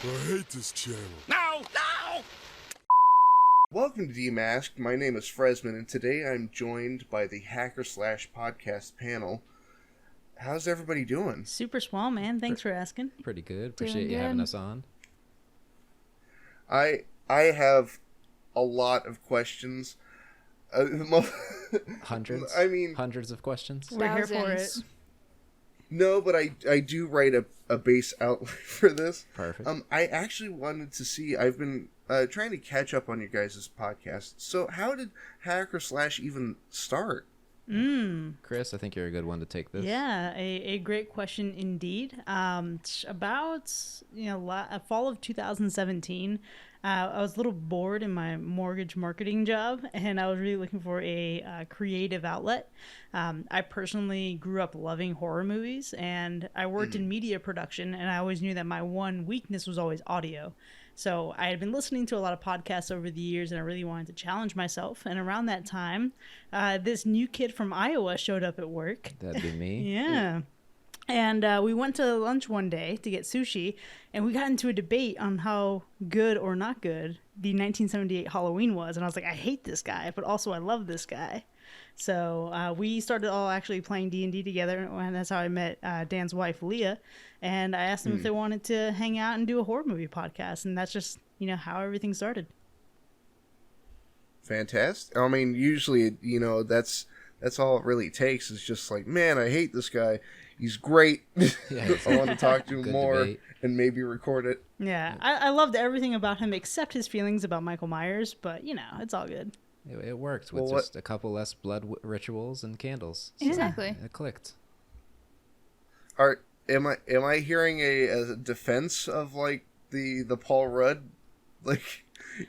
I hate this channel. No! No! Welcome to Demasked. My name is Frezzman, and today I'm joined by the Hacker/Podcast panel. How's everybody doing? Super swell, man. Thanks for asking. Pretty good. Appreciate you having us on. I have a lot of questions. Hundreds? I mean, hundreds of questions? We're here for it. No, but I do write a base outline for this. Perfect. I actually wanted to see, I've been trying to catch up on your guys' podcast. So how did Hacker/ even start? Kris, I think you're a good one to take this. Yeah, a great question indeed. About fall of 2017, I was a little bored in my mortgage marketing job, and I was really looking for a creative outlet. I personally grew up loving horror movies, and I worked in media production, and I always knew that my one weakness was always audio. So I had been listening to a lot of podcasts over the years, and I really wanted to challenge myself. And around that time, this new kid from Iowa showed up at work. That'd be me. Yeah. And we went to lunch one day to get sushi, and we got into a debate on how good or not good the 1978 Halloween was. And I was like, I hate this guy, but also I love this guy. So we started all actually playing D&D together, and that's how I met Dan's wife, Leah. And I asked them if they wanted to hang out and do a horror movie podcast, and that's just, how everything started. Fantastic. I mean, usually, that's all it really takes is just like, man, I hate this guy. He's great. Yeah, I want to talk to him more debate. and maybe record it. Yeah, I loved everything about him except his feelings about Michael Myers, but, it's all good. It worked with just a couple less blood rituals and candles. So Exactly. It clicked. Am I hearing a defense of like the Paul Rudd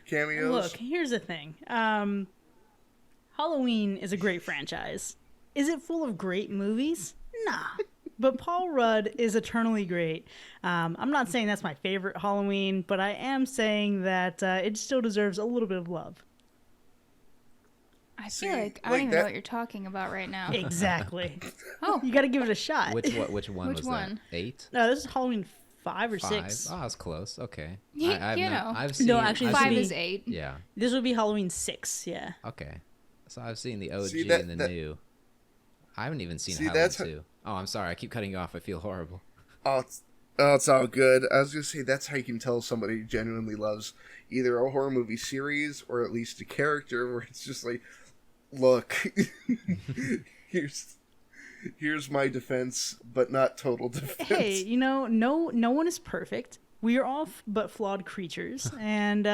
cameos? Look, here's the thing. Halloween is a great franchise. Is it full of great movies? Nah. But Paul Rudd is eternally great. I'm not saying that's my favorite Halloween, but I am saying that it still deserves a little bit of love. I feel like I don't even know what you're talking about right now. Exactly. Oh, You got to give it a shot. Which one Which was one? that? 8? No, this is Halloween 5 or 5? 6. Oh, that's close. Okay. I've seen, No, actually, I've this would 5 be- is 8. Yeah. This would be Halloween 6, yeah. Okay. So I've seen the OG See, and the new. I haven't even seen Halloween 2. Oh, I'm sorry. I keep cutting you off. I feel horrible. Oh, it's all good. I was gonna say that's how you can tell somebody genuinely loves either a horror movie series or at least a character where it's just like, look, here's my defense, but not total defense. Hey, no one is perfect. We are all but flawed creatures. And,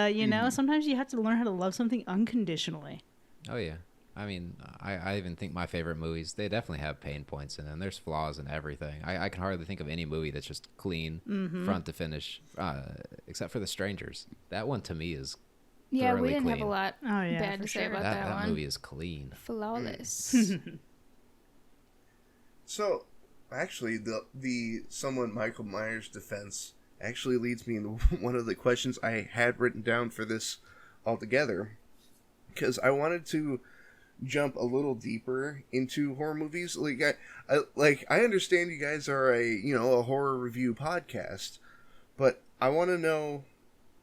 sometimes you have to learn how to love something unconditionally. Oh, yeah. I mean, I even think my favorite movies, they definitely have pain points in them. There's flaws in everything. I can hardly think of any movie that's just clean front to finish, except for The Strangers. That one, to me, is Yeah, we thoroughly didn't have a clean. lot bad to say sure. about That one. movie is clean. Flawless. So, actually, the somewhat Michael Myers defense actually leads me into one of the questions I had written down for this altogether, because I wanted to jump a little deeper into horror movies. I understand you guys are a horror review podcast, but I want to know,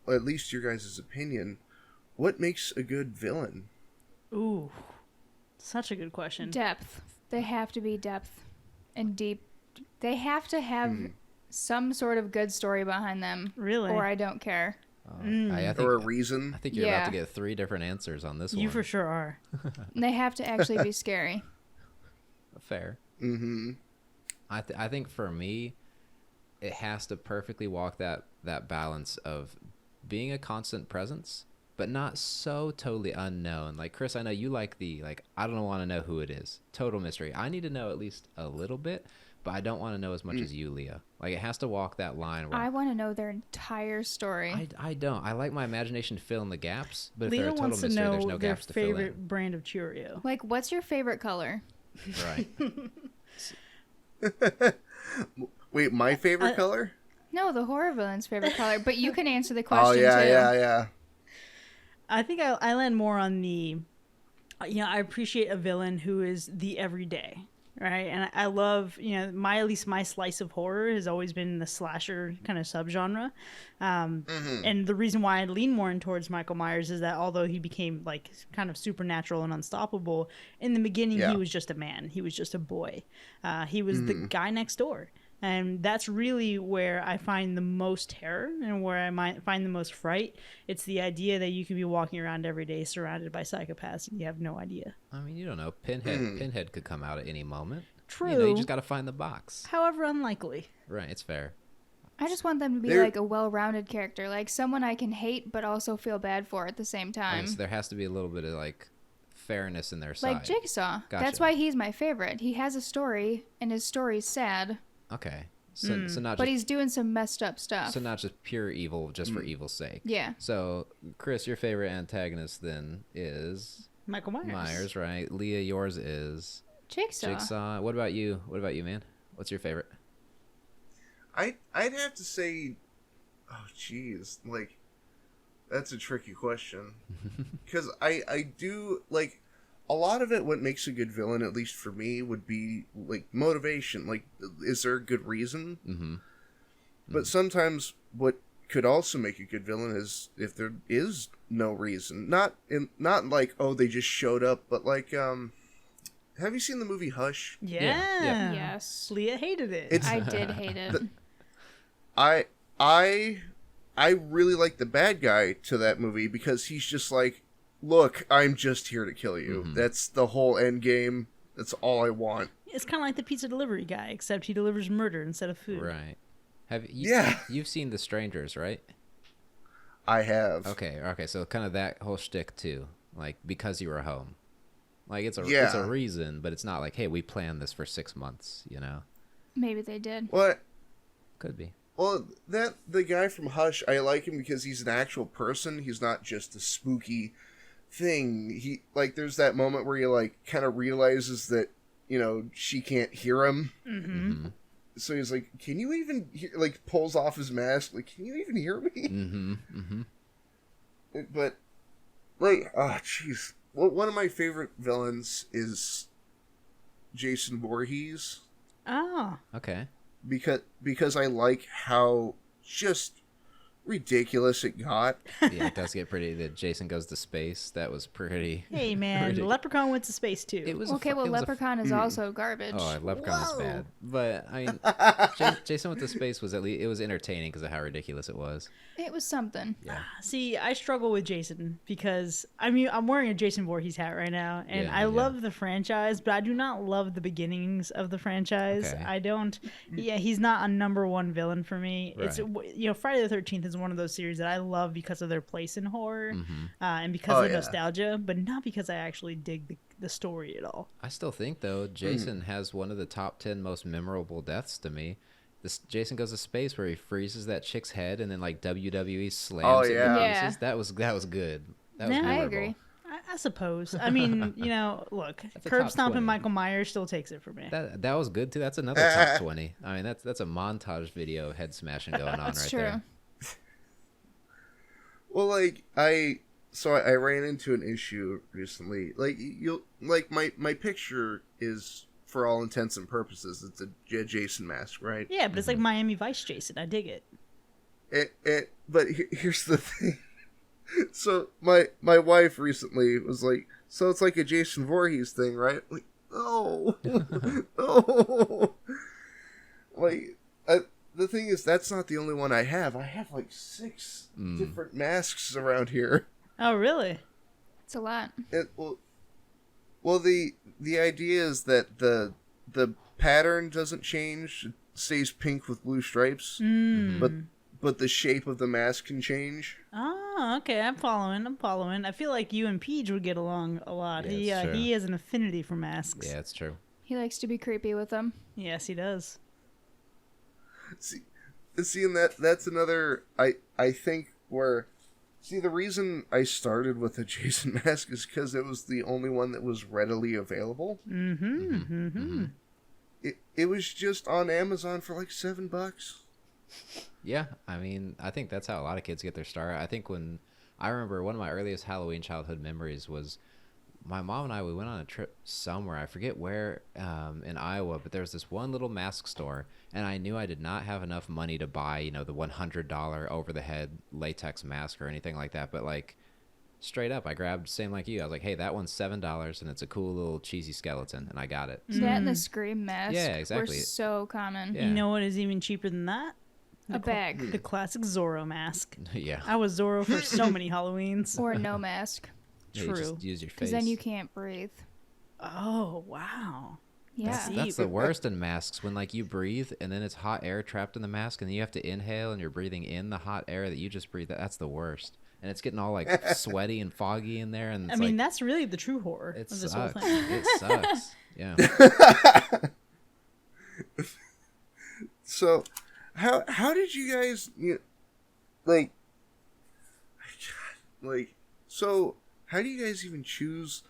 at least your guys' opinion, what makes a good villain? Ooh, such a good question. Depth. They have to be depth and deep. They have to have some sort of good story behind them. Really? Or I don't care. I think, Or a reason? I think you're about Yeah. to get 3 different answers on this one. You for sure are. They have to actually be scary. Fair. Mm-hmm. I think for me, it has to perfectly walk that balance of being a constant presence, but not so totally unknown. Like, Kris, I know you like I don't want to know who it is. Total mystery. I need to know at least a little bit, but I don't want to know as much as you, Leah. Like, it has to walk that line where I want to know their entire story. I don't. I like my imagination to fill in the gaps, but if Leah they're a total wants to mystery, know there's no their gaps to fill favorite in. brand of Cheerio. Like, what's your favorite color? Right. Wait, my favorite color? No, the horror villain's favorite color. But you can answer the Oh, question, yeah, too. yeah. I think I land more on the, I appreciate a villain who is the everyday. right? And I love, at least my slice of horror has always been the slasher kind of subgenre. And the reason why I lean more in towards Michael Myers is that although he became like kind of supernatural and unstoppable, in the beginning he was just a man. He was just a boy. He was the guy next door. And that's really where I find the most terror and where I might find the most fright. It's the idea that you could be walking around every day surrounded by psychopaths and you have no idea. I mean, you don't know. Pinhead could come out at any moment. True. You just got to find the box. However unlikely. Right, it's fair. I just want them to be like a well-rounded character, like someone I can hate but also feel bad for at the same time. So there has to be a little bit of like fairness in their side. Like Jigsaw. Gotcha. That's why he's my favorite. He has a story, and his story's sad. Okay. So not But just, he's doing some messed up stuff. so not just pure evil just for evil's sake. Yeah. So, Kris, your favorite antagonist then is Michael Myers. Right? Leah, yours is Jigsaw. What about you? What about you, man? What's your favorite? I'd have to say, oh jeez, like that's a tricky question because I do like a lot of it. What makes a good villain, at least for me, would be like motivation. Like, is there a good reason? Mm-hmm. But sometimes what could also make a good villain is if there is no reason. Not like, oh, they just showed up, but like have you seen the movie Hush? Yeah. Yes. Leah hated it. I did hate it. I really like the bad guy to that movie because he's just like, look, I'm just here to kill you. Mm-hmm. That's the whole end game. That's all I want. It's kind of like the pizza delivery guy, except he delivers murder instead of food. Right. Have you? Yeah. You've seen The Strangers, right? I have. Okay. So kind of that whole shtick too, like because you were home, like it's a reason, but it's not like, hey, we planned this for 6 months, you know. Maybe they did. What? Could be. Well, the guy from Hush, I like him because he's an actual person. He's not just a spooky thing. He like there's that moment where he like kind of realizes that, she can't hear him. Mm-hmm. So he's like, "Can you even hear?" Like pulls off his mask. Like, "Can you even hear me?" Mm-hmm. Mm-hmm. But like, oh jeez. Well, one of my favorite villains is Jason Voorhees. Oh. Okay. Because I like how just ridiculous it got. Yeah, it does get pretty. The Jason Goes to Space. That was pretty. Hey man, Leprechaun went to space too. It was Okay, well, Leprechaun is also garbage. Oh, Leprechaun is bad. But I mean, Jason Went to Space was at least it was entertaining because of how ridiculous it was. It was something. Yeah. See, I struggle with Jason because I'm wearing a Jason Voorhees hat right now, and I love the franchise, but I do not love the beginnings of the franchise. Okay. I don't. Yeah, he's not a number one villain for me. Right. It's Friday the 13th is one of those series that I love because of their place in horror Mm-hmm. and because of nostalgia, but not because I actually dig the story at all. I still think though Jason has one of the top 10 most memorable deaths to me. This Jason Goes to Space where he freezes that chick's head and then like WWE slams it in pieces. That was good. That was Yeah, I memorable. agree. I suppose. I mean, look, That's a curb top stomping 20. Michael Myers still takes it for me. That was good too. That's another top 20. I mean, that's a montage video of head smashing going on That's right true. there. Well, like I ran into an issue recently. Like my picture is, for all intents and purposes, it's a Jason mask, right? Yeah, but it's like Miami Vice Jason. I dig it. But here's the thing. So my wife recently was like, "So it's like a Jason Voorhees thing, right?" Like, no, no. Like, the thing is, that's not the only one I have. I have like 6 different masks around here. Oh, really? It's a lot. Well, the idea is that the pattern doesn't change; it stays pink with blue stripes. But the shape of the mask can change. Oh, okay. I'm following. I feel like you and Peach would get along a lot. Yeah, He has an affinity for masks. Yeah, it's true. He likes to be creepy with them. Yes, he does. See, and that's another. I think where. See, the reason I started with a Jason mask is because it was the only one that was readily available. It was just on Amazon for like $7. Yeah, I mean, I think that's how a lot of kids get their start. I think I remember one of my earliest Halloween childhood memories was my mom and I, we went on a trip somewhere. I forget where in Iowa, but there was this one little mask store, and I knew I did not have enough money to buy, you know, the $100 over-the-head latex mask or anything like that. But, like, straight up, I grabbed, same like you. I was like, hey, that one's $7, and it's a cool little cheesy skeleton, and I got it. That and the Scream mask Yeah, exactly. were so common. Yeah. You know what is even cheaper than that? A bag. The classic Zorro mask. Yeah. I was Zorro for so many Halloweens. Or no mask. Yeah, you True. just use your face. Because then you can't breathe. Oh, wow. Yeah. That's the worst in masks, when like you breathe and then it's hot air trapped in the mask and then you have to inhale and you're breathing in the hot air that you just breathed. That's the worst. And it's getting all like sweaty and foggy in there. And I it's mean, like, that's really the true horror it of this whole sucks. thing. It sucks. Yeah. So, how did you guys like so? How do you guys even choose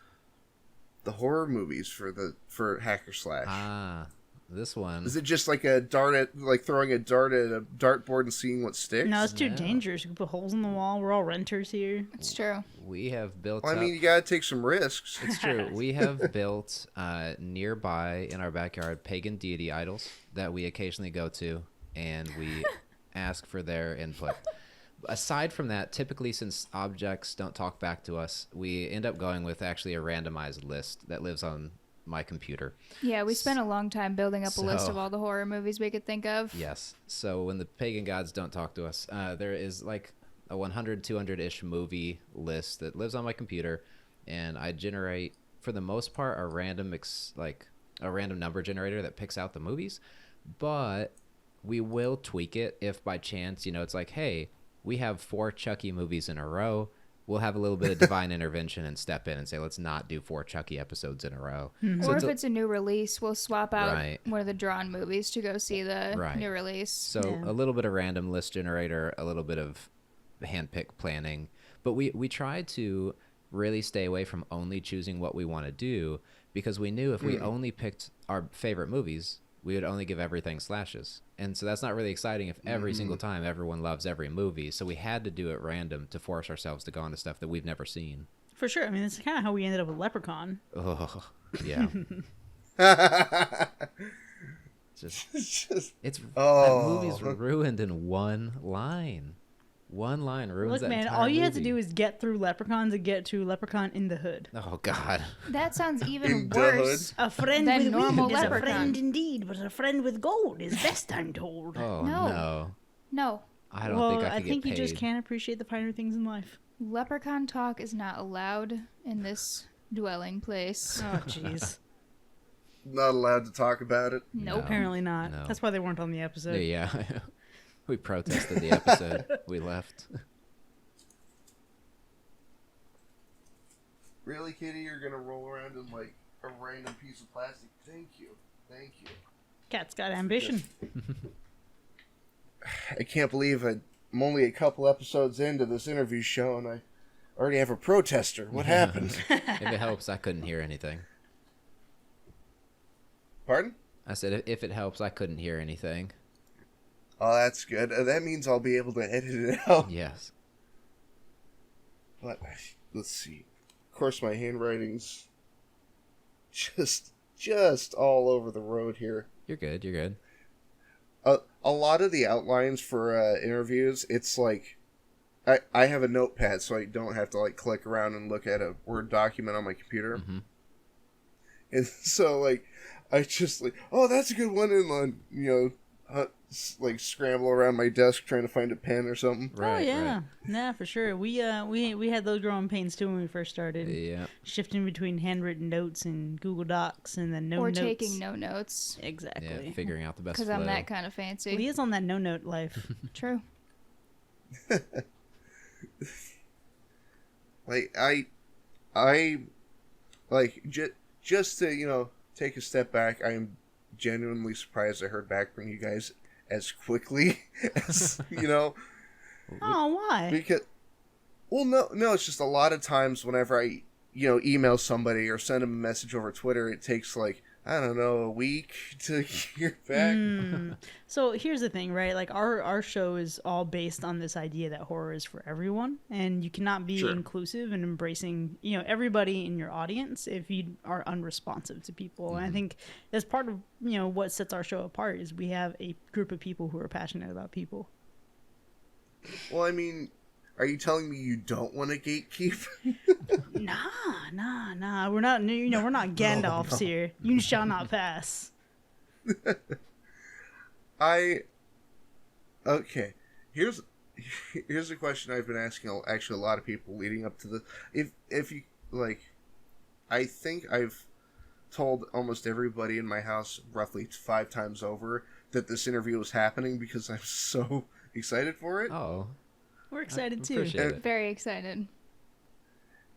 the horror movies for Hack or Slash? This one. Is it just like a dart at throwing a dart at a dartboard and seeing what sticks? No, it's too No. dangerous. You can put holes in the wall. We're all renters here. It's true. We have built Well, I up. mean, you gotta take some risks. It's true. We have built nearby in our backyard pagan deity idols that we occasionally go to, and we ask for their input. Aside from that, typically since objects don't talk back to us, we end up going with actually a randomized list that lives on my computer. Yeah, we spent a long time building up a list So- of all the horror movies we could think of. Yes. So when the pagan gods don't talk to us, there is like a 100, 200-ish movie list that lives on my computer, and I generate, for the most part, a random number generator that picks out the movies. But we will tweak it if by chance, you know, it's like, hey, we have 4 Chucky movies in a row. We'll have a little bit of divine intervention and step in and say, let's not do 4 Chucky episodes in a row. Or if it's a new release, we'll swap out Right. one of the drawn movies to go see the Right. new release. So Yeah. a little bit of random list generator, a little bit of handpick planning. But we try to really stay away from only choosing what we want to do, because we knew if we only picked our favorite movies, we would only give everything slashes. And so that's not really exciting if every single time everyone loves every movie. So we had to do it random to force ourselves to go into stuff that we've never seen. For sure. I mean, that's kind of how we ended up with Leprechaun. Oh, yeah. Just, That Oh. movie's ruined in one line. One line ruins Look, that man, entire all you have to movie. do is get through Leprechaun to get to Leprechaun in the Hood. Oh, God. That sounds In even the worse. A friend Than with normal weed is a Leprechaun. friend indeed, but a friend with gold is best, I'm told. Oh, No. no. No. I don't well, think I could think get you paid. just can't appreciate the finer things in life. Leprechaun talk is not allowed in this dwelling place. Oh, jeez. not allowed to talk about it. Nope. Apparently not. No. That's why they weren't on the episode. Yeah. We protested the episode. We left. Really, Kitty? You're gonna roll around in like a random piece of plastic? Thank you. Cat's got ambition. I can't believe I'm only a couple episodes into this interview show and I already have a protester. What happened? If it helps, I couldn't hear anything. Pardon? I said, if it helps, I couldn't hear anything. Oh, that's good. That means I'll be able to edit it out. Yes. But let's see. Of course, my handwriting's just all over the road here. You're good. You're good. A lot of the outlines for interviews, it's like I have a notepad, so I don't have to like click around and look at a Word document on my computer. Mm-hmm. And so like I just like, oh, that's a good one, and like scramble around my desk trying to find a pen or something. Right. Oh yeah, Right. nah, for sure. We had those growing pains too when we first started. Yeah. Shifting between handwritten notes and Google Docs, and then no or notes. taking no notes. Exactly. Yeah. Figuring out the best Because flow. I'm that kind of fancy. Leah's on that no note life. True. Like I like just to take a step back. I am genuinely surprised I heard back from you guys as quickly as Oh, why? because no, it's just a lot of times whenever I email somebody or send them a message over Twitter, it takes like I don't know, a week to hear back. So here's the thing, right? Like our show is all based on this idea that horror is for everyone, and you cannot be Sure. inclusive and embracing, everybody in your audience if you are unresponsive to people. And I think that's part of, what sets our show apart is we have a group of people who are passionate about people. Well, I mean, are you telling me you don't want to gatekeep? Nah. We're not, we're not Gandalfs here. You shall not pass. Okay. Here's a question I've been asking actually a lot of people leading up to the. If you like, I think I've told almost everybody in my house roughly 5 times over that this interview was happening because I'm so excited for it. Oh, We're excited I too. appreciate it. Very excited.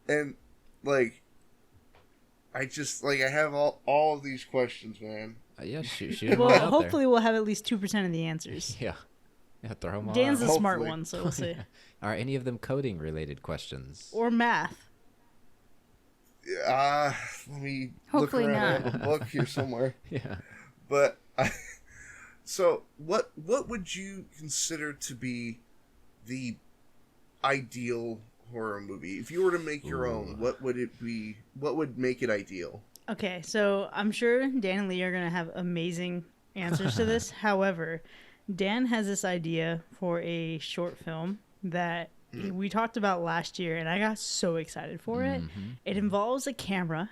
And like, I just like I have all of these questions, man. Yeah, shoot 'em Well, out there. hopefully we'll have at least 2% of the answers. Yeah, throw them all Dan's out. the smart Hopefully. one, so we'll see. Are any of them coding related questions? Or math. Let me Hopefully look around. I not. have a book here somewhere. Yeah. But so what would you consider to be the ideal horror movie? If you were to make your own, what would it be? What would make it ideal? Okay, so I'm sure Dan and Leah are going to have amazing answers to this. However, Dan has this idea for a short film that we talked about last year, and I got so excited for it. It involves a camera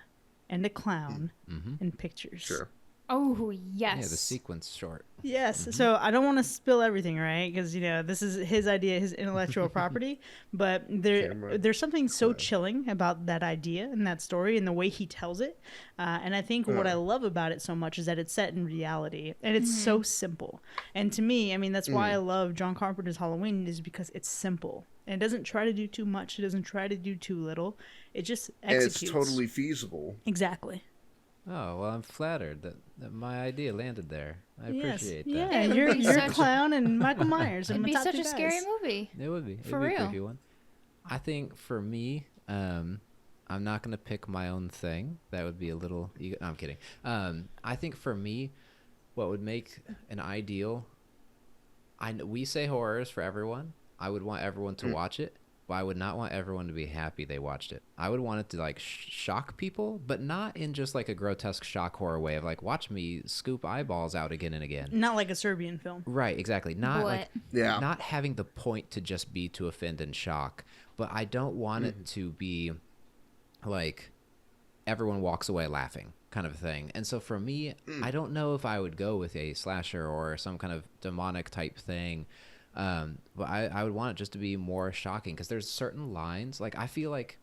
and a clown and pictures. Sure. Oh, yes. Yeah, the sequence short. Yes. So I don't want to spill everything, right? Because this is his idea, his intellectual property. But Camera, there's something so chilling about that idea and that story and the way he tells it. And I think what I love about it so much is that it's set in reality and it's so simple. And to me, I mean, that's why I love John Carpenter's Halloween is because it's simple. And it doesn't try to do too much. It doesn't try to do too little. It just executes. And it's totally feasible. Exactly. Oh, well, I'm flattered that my idea landed there. I appreciate that. Yeah, It would you're be a such- clown and Michael Myers. It'd and be my top such two a scary guys. movie. It would be. For It'd be a real. creepy one. I think for me, I'm not going to pick my own thing. That would be a little... No, I'm kidding. I think for me, what would make an ideal... we say horror is for everyone. I would want everyone to watch it. But I would not want everyone to be happy they watched it. I would want it to like shock people, but not in just like a grotesque shock horror way of like, watch me scoop eyeballs out again and again. Not like a Serbian film. Right, exactly. Not like Yeah. not having the point to just be to offend and shock, but I don't want it to be like everyone walks away laughing kind of thing. And so for me, I don't know if I would go with a slasher or some kind of demonic type thing. But I would want it just to be more shocking because there's certain lines. Like, I feel like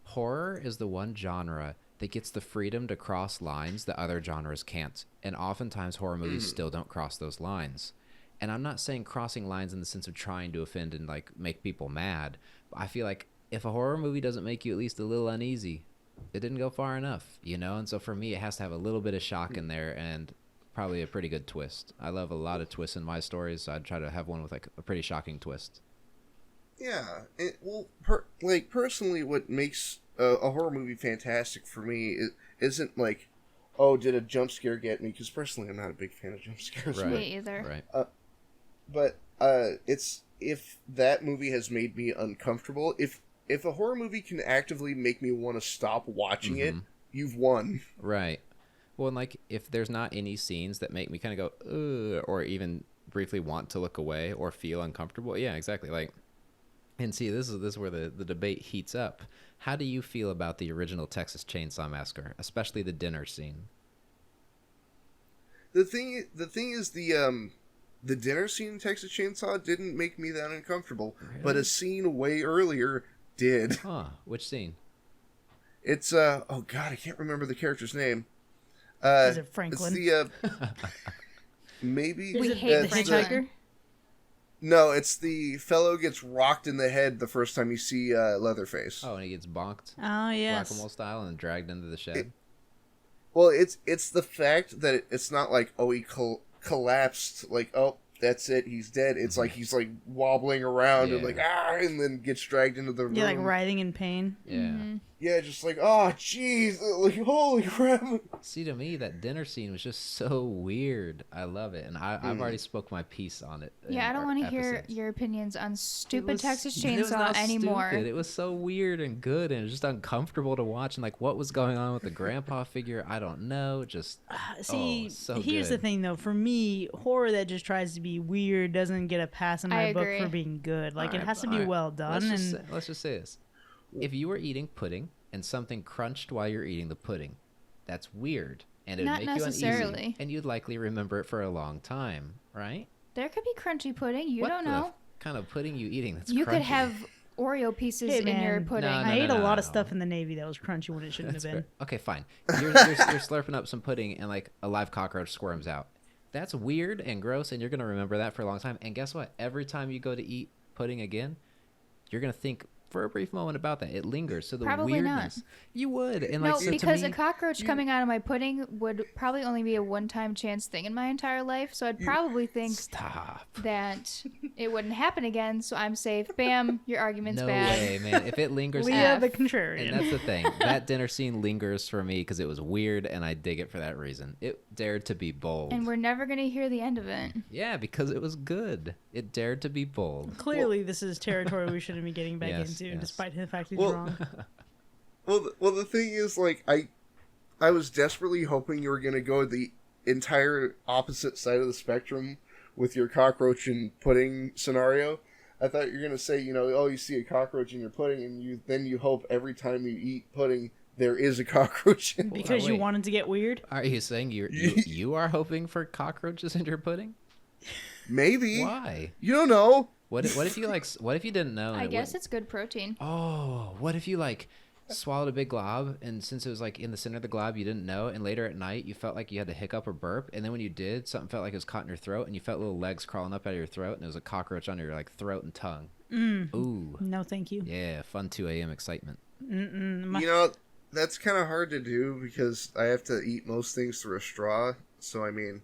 horror is the one genre that gets the freedom to cross lines that other genres can't. And oftentimes horror movies still don't cross those lines. And I'm not saying crossing lines in the sense of trying to offend and like make people mad. But I feel like if a horror movie doesn't make you at least a little uneasy, it didn't go far enough, you know? And so for me, it has to have a little bit of shock in there and probably a pretty good twist. I love a lot of twists in my stories, so I'd try to have one with like a pretty shocking twist. Yeah. Personally, what makes a horror movie fantastic for me isn't like, oh, did a jump scare get me? Because personally, I'm not a big fan of jump scares. Right. Me either. Right. But it's if that movie has made me uncomfortable. If a horror movie can actively make me want to stop watching it, you've won. Right. Well, and like if there's not any scenes that make me kind of go, ugh, or even briefly want to look away or feel uncomfortable. Yeah, exactly. Like, and see, this is where the debate heats up. How do you feel about the original Texas Chainsaw Massacre, especially the dinner scene? The thing is the dinner scene in Texas Chainsaw didn't make me that uncomfortable, but a scene way earlier did. Huh? Which scene? It's oh god, I can't remember the character's name. Is it Franklin? It's the maybe We Is it hate the Franklin. hitchhiker? No, it's the fellow gets rocked in the head the first time you see Leatherface. Oh, and he gets bonked, Oh, yes. whack-a-mole style, and dragged into the shed. Well, it's the fact that it's not like, oh, he collapsed, like, oh, that's it, he's dead. It's like he's like wobbling around and Yeah. like and then gets dragged into the room. Yeah, like writhing in pain. Yeah. Yeah, just like, oh, jeez, like, holy crap. See, to me, that dinner scene was just so weird. I love it, and I've already spoke my piece on it. Yeah, I don't want to hear episodes. your opinions on stupid It was- Texas it was Chainsaw not anymore. Stupid. It was so weird and good, and it was just uncomfortable to watch. And like, what was going on with the grandpa figure? I don't know. Just See, so here's good. the thing though. For me, horror that just tries to be weird doesn't get a pass in I my book agree. for being good. Like, it Alright, has to be alright. well done. Let's just say this: if you were eating pudding and something crunched while you're eating the pudding, that's weird, and it would Not make you uneasy, necessarily. and you'd likely remember it for a long time, right? There could be crunchy pudding. You What don't the know. kind of pudding you eating that's You crunchy? could have Oreo pieces Hey, in your man. pudding. No, I ate a lot of no. stuff in the Navy that was crunchy when it shouldn't That's have been. fair. Okay, fine. You're slurping up some pudding and like a live cockroach squirms out. That's weird and gross, and you're gonna remember that for a long time. And guess what? Every time you go to eat pudding again, you're gonna think for a brief moment about that. It lingers. So the Probably not. weirdness, you would. And No, like, so because to a me, cockroach coming out of my pudding would probably only be a one-time chance thing in my entire life. So I'd probably think stop. that it wouldn't happen again. So I'm safe. Bam, your argument's No bad. way, man. If it lingers, Leah the F. contrarian. and that's the thing. That dinner scene lingers for me because it was weird, and I dig it for that reason. It dared to be bold. And we're never gonna hear the end of it. Yeah, because it was good. It dared to be bold. Clearly, this is territory we shouldn't be getting back Yes, into, yes. despite the fact he's Well- wrong. Well, the thing is, like, I was desperately hoping you were going to go the entire opposite side of the spectrum with your cockroach and pudding scenario. I thought you were going to say, you know, oh, you see a cockroach in your pudding, and then you hope every time you eat pudding, there is a cockroach in it. Because you wait. wanted to get weird? Are you saying you are hoping for cockroaches in your pudding? Maybe. Why? You don't know. What if you like? What if you didn't know? and I it guess wouldn't- it's good protein. Oh, what if you like swallowed a big glob, and since it was like in the center of the glob, you didn't know, and later at night you felt like you had to hiccup or burp, and then when you did, something felt like it was caught in your throat, and you felt little legs crawling up out of your throat, and it was a cockroach on your like throat and tongue. Ooh, No, thank you. yeah, fun 2 a.m. excitement. Mm-mm. You know, that's kind of hard to do because I have to eat most things through a straw. So, I mean,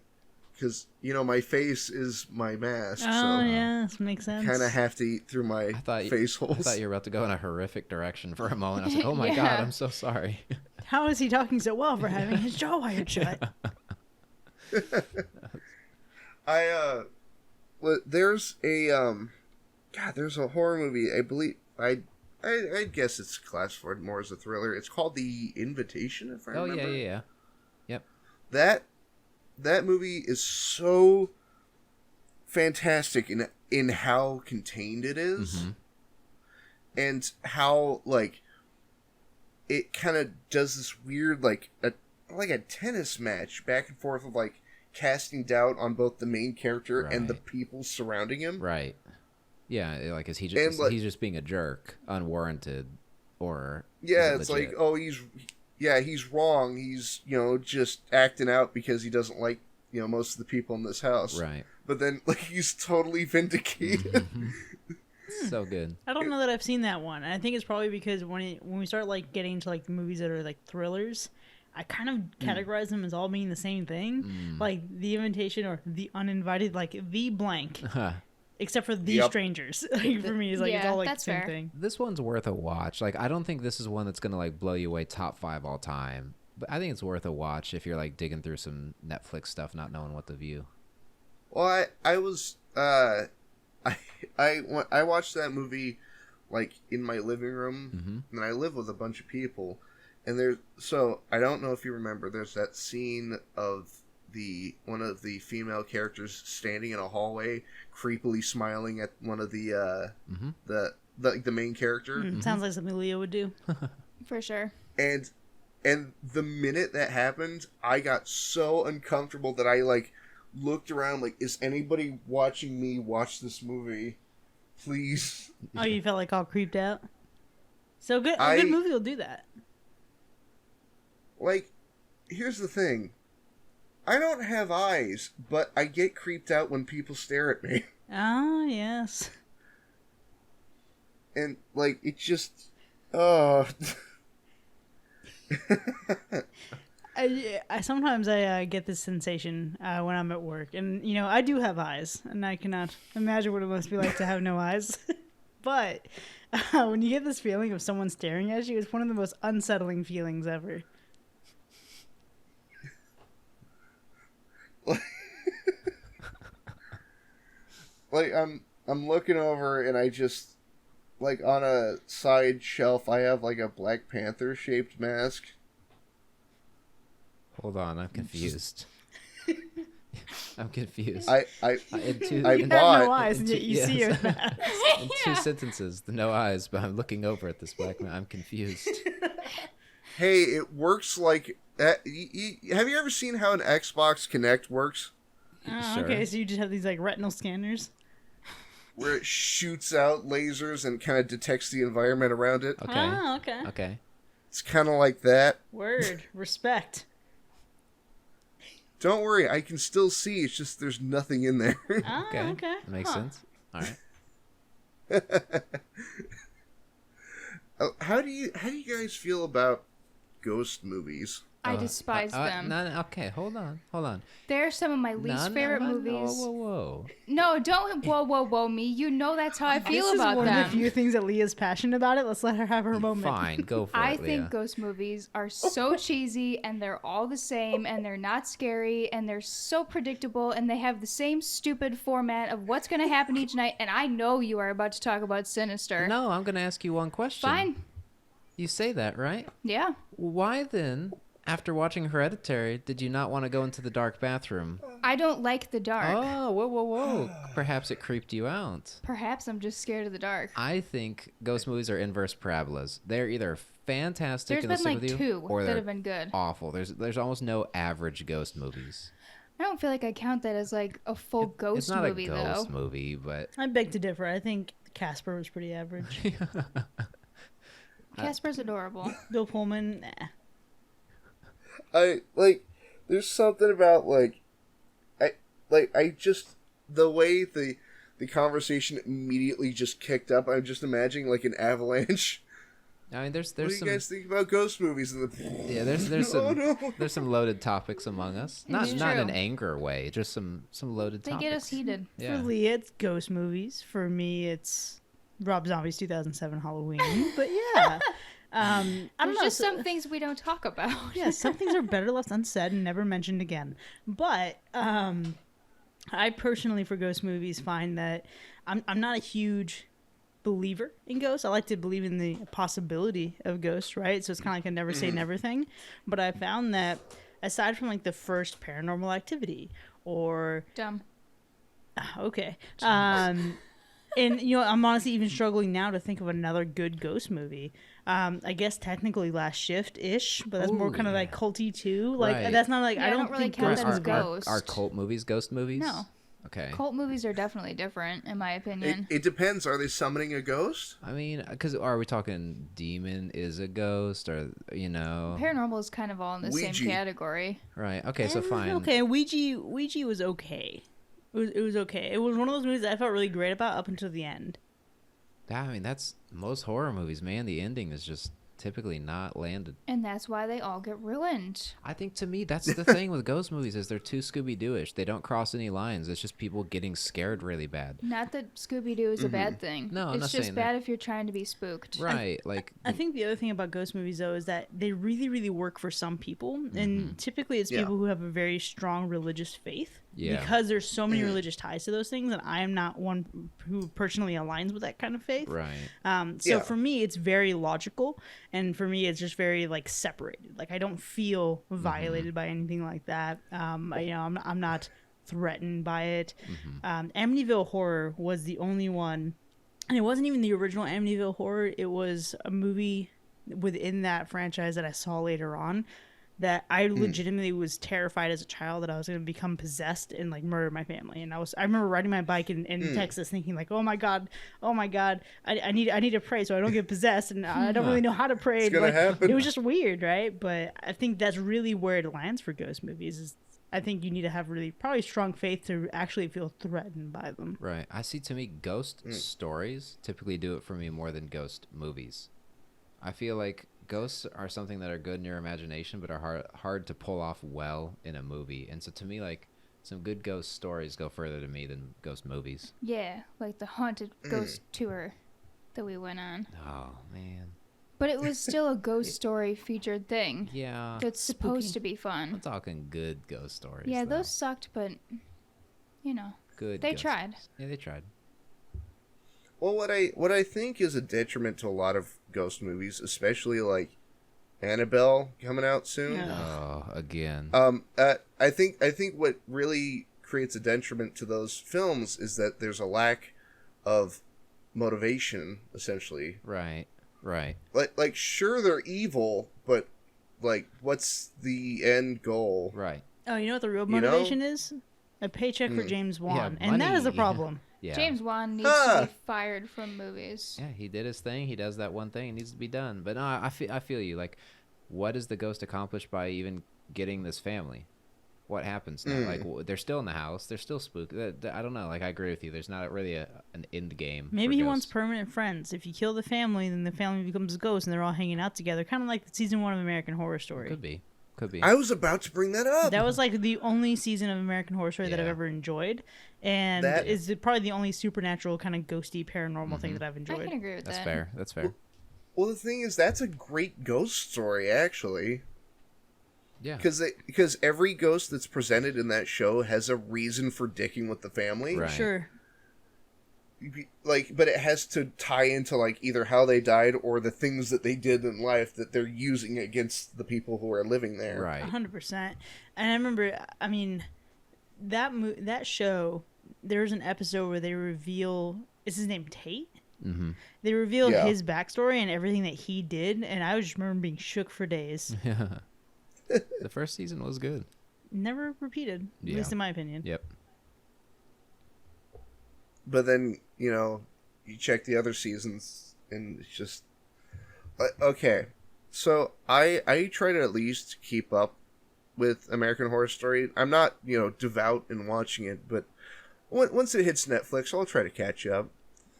because, you know, my face is my mask. Oh, so yes, makes sense. kind of have to eat through my I thought face I holes. thought you were about to go in a horrific direction for a moment. I was like, oh my Yeah. god, I'm so sorry. How is he talking so well for having his jaw wired shut? There's a there's a horror movie. I believe I guess it's classified more as a thriller. It's called The Invitation, if I Oh remember. yeah. Yep. That movie is so fantastic in how contained it is, Mhm. and how like it kind of does this weird like a tennis match back and forth of like casting doubt on both the main character and the Right. people surrounding him. Right. Yeah, like is he And, just like- he's just being a jerk, unwarranted, or Yeah, is it it's legit? like, oh, he's wrong. He's, you know, just acting out because he doesn't like, you know, most of the people in this house. right. But then, like, he's totally vindicated. So good. I don't know that I've seen that one. And I think it's probably because when we start like getting into like movies that are like thrillers, I kind of categorize them as all being the same thing. Like The Invitation or The Uninvited, like the blank, except for The Yep. Strangers. Like for me, it's like it's Yeah, all like that's the same fair. thing. This one's worth a watch. Like, I don't think this is one that's gonna like blow you away top 5 all time, but I think it's worth a watch if you're like digging through some Netflix stuff, not knowing what to view. Well, I was, I watched that movie, like, in my living room, and I live with a bunch of people, and so, I don't know if you remember, there's that scene of one of the female characters standing in a hallway, creepily smiling at one of the main character, Sounds like something Leah would do. For sure. and the minute that happened, I got so uncomfortable that I, like, looked around, like, is anybody watching me watch this movie? Please. Oh, you felt like all creeped out? So good. A I- good movie will do that. Like, here's the thing. I don't have eyes, but I get creeped out when people stare at me. Oh, yes. And, like, it just... Oh... I sometimes get this sensation when I'm at work, and you know I do have eyes, and I cannot imagine what it must be like to have no eyes. But when you get this feeling of someone staring at you, it's one of the most unsettling feelings ever. Like I'm looking over and I just like on a side shelf I have like a Black Panther shaped mask. Hold on, I'm confused. I'm confused. I In two, I You have bought no eyes, and yet you see yes. her mask. in two sentences, the no eyes, but I'm looking over at this black man. I'm confused. Hey, it works like have you ever seen how an Xbox Kinect works? Oh, Sure. okay, so you just have these like retinal scanners. Where it shoots out lasers and kind of detects the environment around it. Okay. Oh, okay. Okay. It's kind of like that. Word. Respect. Don't worry, I can still see. It's just there's nothing in there. Oh, Okay. okay. That makes Huh. sense. All right. How do you guys feel about ghost movies? I despise them. No, okay, hold on. They're some of my least favorite movies. Whoa. No, don't whoa me. You know that's how I feel This is about one them. of the few things that Leah's passionate about it. Let's let her have her moment. Fine, go for I it, think Leah. ghost movies are so cheesy and they're all the same and they're not scary and they're so predictable and they have the same stupid format of what's going to happen each night. And I know you are about to talk about Sinister. No, I'm going to ask you one question. Fine. You say that, right? Yeah. Why then, after watching Hereditary, did you not want to go into the dark bathroom? I don't like the dark. Oh, whoa. Perhaps it creeped you out. Perhaps I'm just scared of the dark. I think ghost movies are inverse parabolas. They're either fantastic There's and they'll been stick like with you, two or that they're have been good. awful. There's almost no average ghost movies. I don't feel like I count that as like a full ghost It's not movie a ghost though. movie, but I beg to differ. I think Casper was pretty average. Casper's adorable. Bill Pullman, nah. I like there's something about I just the way the conversation immediately just kicked up. I'm just imagining like an avalanche. I mean, there's What do you some guys think about ghost movies? And yeah, there's Oh, some no. there's some loaded topics among us. Not It's not in true. an anger way, just some loaded They topics. get us heated. Yeah. For Leah, it's ghost movies. For me, it's Rob Zombie's 2007 Halloween. But yeah, I don't There's know. just some things we don't talk about. Yeah, some things are better left unsaid and never mentioned again. But I personally, for ghost movies, find that I'm not a huge believer in ghosts. I like to believe in the possibility of ghosts, right? So it's kind of like a never say never thing. But I found that aside from like the first Paranormal Activity or Dumb. okay, and you know, I'm honestly even struggling now to think of another good ghost movie. I guess technically Last Shift ish, but that's more Ooh, kind of yeah. like culty too. Like Right. that's not like Yeah, I don't really think count ghost that as movies. ghost. Are cult movies ghost movies? No. Okay. Cult movies are definitely different, in my opinion. It depends. Are they summoning a ghost? I mean, because are we talking demon is a ghost, or you know? Paranormal is kind of all in the Ouija. same category. Right. Okay. So fine. Okay, Ouija was okay. It was okay. It was one of those movies that I felt really great about up until the end. I mean, that's most horror movies, man. The ending is just typically not landed. And that's why they all get ruined. I think to me that's the thing with ghost movies is they're too Scooby-Doo-ish. They don't cross any lines. It's just people getting scared really bad. Not that Scooby-Doo is a bad thing. No, I'm it's not just saying bad that. if you're trying to be spooked. Right. Like I think the other thing about ghost movies though is that they really, really work for some people, and typically it's Yeah. people who have a very strong religious faith. Yeah. Because there's so many religious ties to those things, and I am not one who personally aligns with that kind of faith. right. So Yeah. for me, it's very logical, and for me, it's just very like separated. Like I don't feel violated by anything like that. I'm not threatened by it. Amityville Horror was the only one, and it wasn't even the original Amityville Horror. It was a movie within that franchise that I saw later on. That I legitimately was terrified as a child that I was going to become possessed and like murder my family. And I remember riding my bike in Texas thinking like, oh my God, I need to pray so I don't get possessed. And I don't really know how to pray. It's gonna Like, happen. It was just weird, right? But I think that's really where it lands for ghost movies is I think you need to have really probably strong faith to actually feel threatened by them. Right. I see to me ghost stories typically do it for me more than ghost movies. I feel like ghosts are something that are good in your imagination but are hard to pull off well in a movie. And so to me, like, some good ghost stories go further to me than ghost movies. Yeah, like the haunted ghost tour. that we went on. Oh man. But it was still a ghost story featured thing. Yeah. That's supposed Spooky. to be fun. I'm talking good ghost stories. Yeah, though. those sucked, but Good. they ghost tried. stories. Yeah, they tried. Well, what I think is a detriment to a lot of ghost movies, especially like Annabelle coming out soon. Yeah. Oh, again. I think what really creates a detriment to those films is that there's a lack of motivation, essentially. Right. Right. Like sure they're evil, but like what's the end goal? Right. Oh, you know what the real You know? motivation is? A paycheck for James Wan, Yeah, and that is a money. problem. Yeah. James Wan needs to Ah. be fired from movies. Yeah, he did his thing. He does that one thing. It needs to be done. But no, I feel you. Like, what does the ghost accomplish by even getting this family? What happens now? Like, they're still in the house. They're still spooked. I don't know. Like, I agree with you. There's not really an end game. Maybe for he wants ghosts. permanent friends. If you kill the family, then the family becomes a ghost, and they're all hanging out together, kind of like season 1 of American Horror Story. Could be. Could be. I was about to bring that up. That was like the only season of American Horror Story that I've Yeah. ever enjoyed, and That- is probably the only supernatural kind of ghosty paranormal thing that I've I enjoyed. can agree with That's that. fair. That's fair. Well, the thing is, that's a great ghost story, actually, Yeah. because every ghost that's presented in that show has a reason for dicking with the family. Right. Sure. Like, but it has to tie into like either how they died or the things that they did in life that they're using against the people who are living there. Right. 100%. And I remember, I mean, that show, there's an episode where they reveal, is his name Tate? Mm-hmm. They reveal Yeah. his backstory and everything that he did, and I just remember being shook for days. The first season was good. Never repeated, at Yeah. least in my opinion. Yep. But then, you check the other seasons and it's just okay. So I try to at least keep up with American Horror Story. I'm not, devout in watching it, but once it hits Netflix, I'll try to catch up.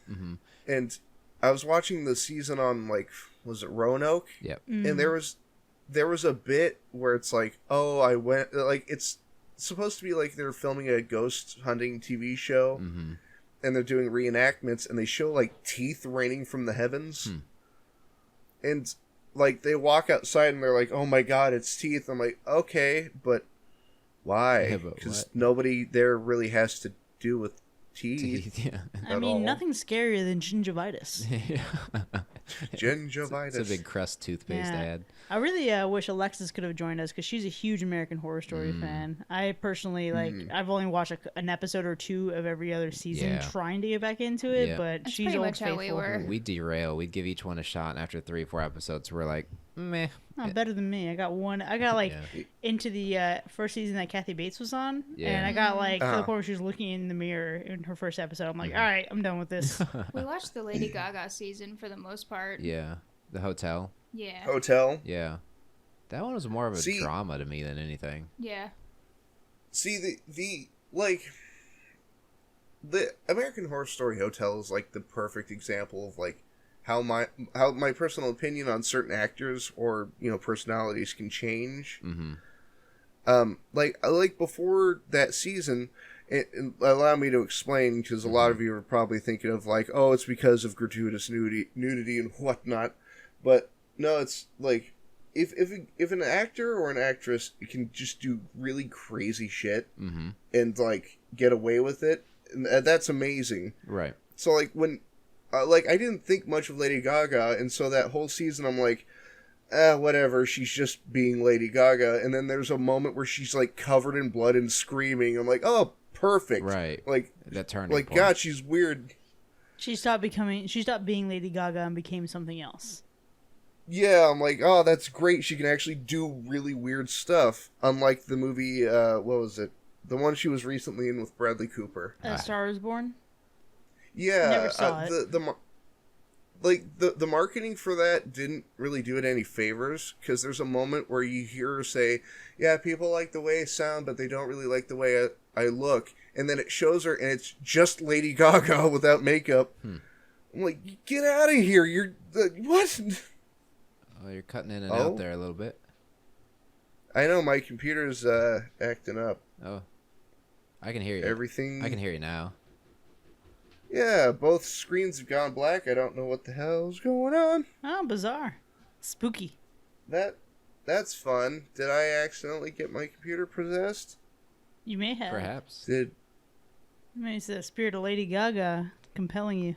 Mm-hmm. And I was watching the season on was it Roanoke? Yep. And there was a bit where it's like, oh, I went it's supposed to be like they're filming a ghost hunting TV show. Mm-hmm. And they're doing reenactments, and they show like teeth raining from the heavens, and like they walk outside and they're like, "Oh my god, it's teeth!" I'm like, "Okay, but why?" Yeah, but Because what? nobody there really has to do with teeth. Yeah. I at mean, all. nothing's scarier than gingivitis. Gingivitis. It's a big Crest toothpaste Yeah. ad. I really wish Alexis could have joined us because she's a huge American Horror Story fan. I personally I've only watched an episode or two of every other season, Yeah. trying to get back into it. Yeah. But That's she's pretty old much how faithful. we were. We derail. We'd give each one a shot, and after 3 or 4 episodes, we're like, meh. Oh, better than me. I got like Yeah. into the first season that Kathy Bates was on, Yeah. and I got like to the Uh-huh. point where she was looking in the mirror in her first episode. I'm Mm-hmm. like, all right, I'm done with this. We watched the Lady Gaga season for the most part. Yeah. The hotel. Yeah. Hotel. Yeah. That one was more of a See- drama to me than anything. Yeah. See the American Horror Story Hotel is like the perfect example of like how my personal opinion on certain actors or personalities can change. Mm-hmm. Like before that season, and allow me to explain because a lot of you are probably thinking of like, oh, it's because of gratuitous nudity and whatnot, but no, it's like if an actor or an actress can just do really crazy shit Mm-hmm. and like get away with it, and that's amazing. Right. So like when I didn't think much of Lady Gaga, and so that whole season I'm like, whatever, she's just being Lady Gaga. And then there's a moment where she's like covered in blood and screaming. I'm like, oh, perfect. Right. Like, That turning like point. God, she's weird. She stopped being Lady Gaga and became something else. Yeah, I'm like, oh, that's great. She can actually do really weird stuff. Unlike the movie, what was it? The one she was recently in with Bradley Cooper. A Star is Born. Yeah, Never saw it. The marketing for that didn't really do it any favors, because there's a moment where you hear her say, yeah, people like the way I sound, but they don't really like the way I look. And then it shows her, and it's just Lady Gaga without makeup. I'm like, get out of here. You're... what? Oh, you're cutting in and Oh? out there a little bit. I know, my computer's acting up. Oh. I can hear you. Everything... I can hear you now. Yeah, both screens have gone black. I don't know what the hell's going on. Oh, bizarre. Spooky. That's fun. Did I accidentally get my computer possessed? You may have. Perhaps. Maybe it's the spirit of Lady Gaga compelling you.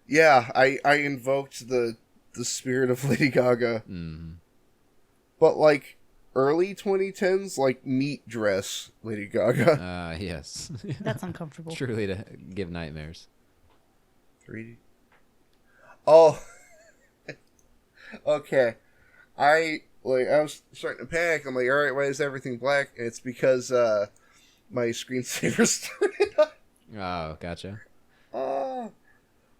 Yeah, I invoked the spirit of Lady Gaga. Mm. But like early 2010s, like meat dress Lady Gaga. Yes. That's uncomfortable. Truly to give nightmares. 3D. Oh. Okay. I was starting to panic. I'm like, all right, why is everything black? And it's because my screensaver started up. Oh, gotcha.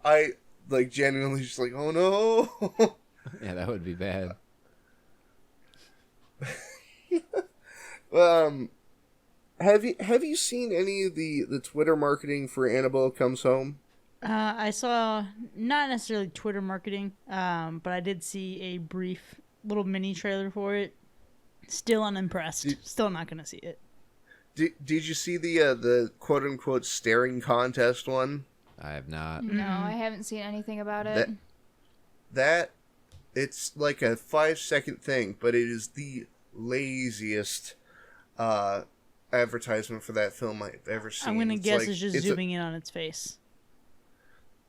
I like genuinely just like, oh no. Yeah, that would be bad. Have you seen any of the Twitter marketing for Annabelle Comes Home? I saw not necessarily Twitter marketing, but I did see a brief little mini trailer for it. Still unimpressed. Still not gonna see it. Did you see the quote unquote staring contest one? I have not. No, I haven't seen anything about it. That it's like a 5-second thing, but it is the laziest advertisement for that film I've ever seen. I'm gonna guess like, it's just zooming in on its face.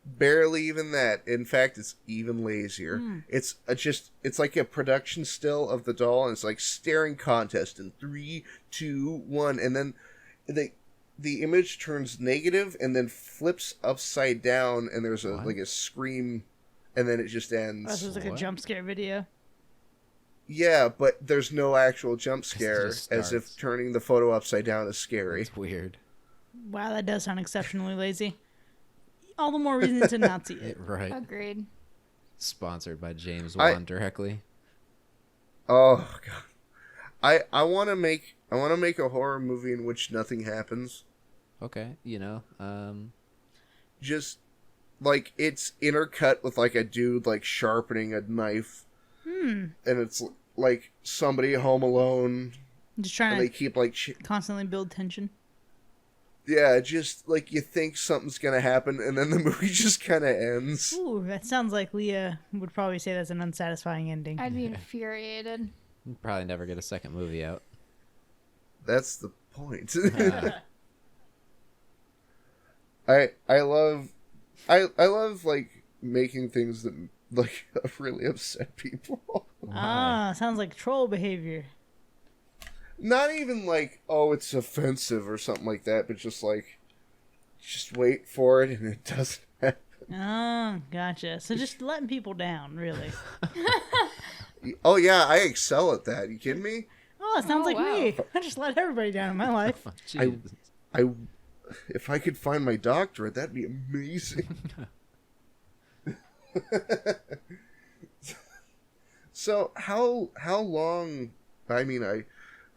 Barely even that. In fact, it's even lazier. It's like a production still of the doll, and it's like staring contest in 3, 2, 1, and then the image turns negative and then flips upside down, and there's a scream, and then it just ends. Oh, so it's like a jump scare video. Yeah, but there's no actual jump scare, just as if starts. turning the photo upside down is scary. It's weird. Wow, that does sound exceptionally lazy. All the more reason to not see it. Right. Agreed. Sponsored by James Wan directly. Oh god, I want to make a horror movie in which nothing happens. Okay, Just like it's intercut with like a dude like sharpening a knife, and it's like somebody home alone, Just and trying they to keep like constantly build tension. yeah, just like you think something's gonna happen, and then the movie just kind of ends. Ooh, that sounds like Leah would probably say that's an unsatisfying ending. I'd be infuriated. you'd probably never get a second movie out. That's the point. Uh, I love like making things that like really upset people. Sounds like troll behavior. Not even like, oh, it's offensive or something like that, but just like, just wait for it and it doesn't happen. Oh, gotcha. So just letting people down, really. Oh yeah, I excel at that. You kidding me? Oh, it sounds Oh, like wow. me. I just let everybody down in my life. Jesus. If I could find my doctorate, that'd be amazing. So how long? I mean,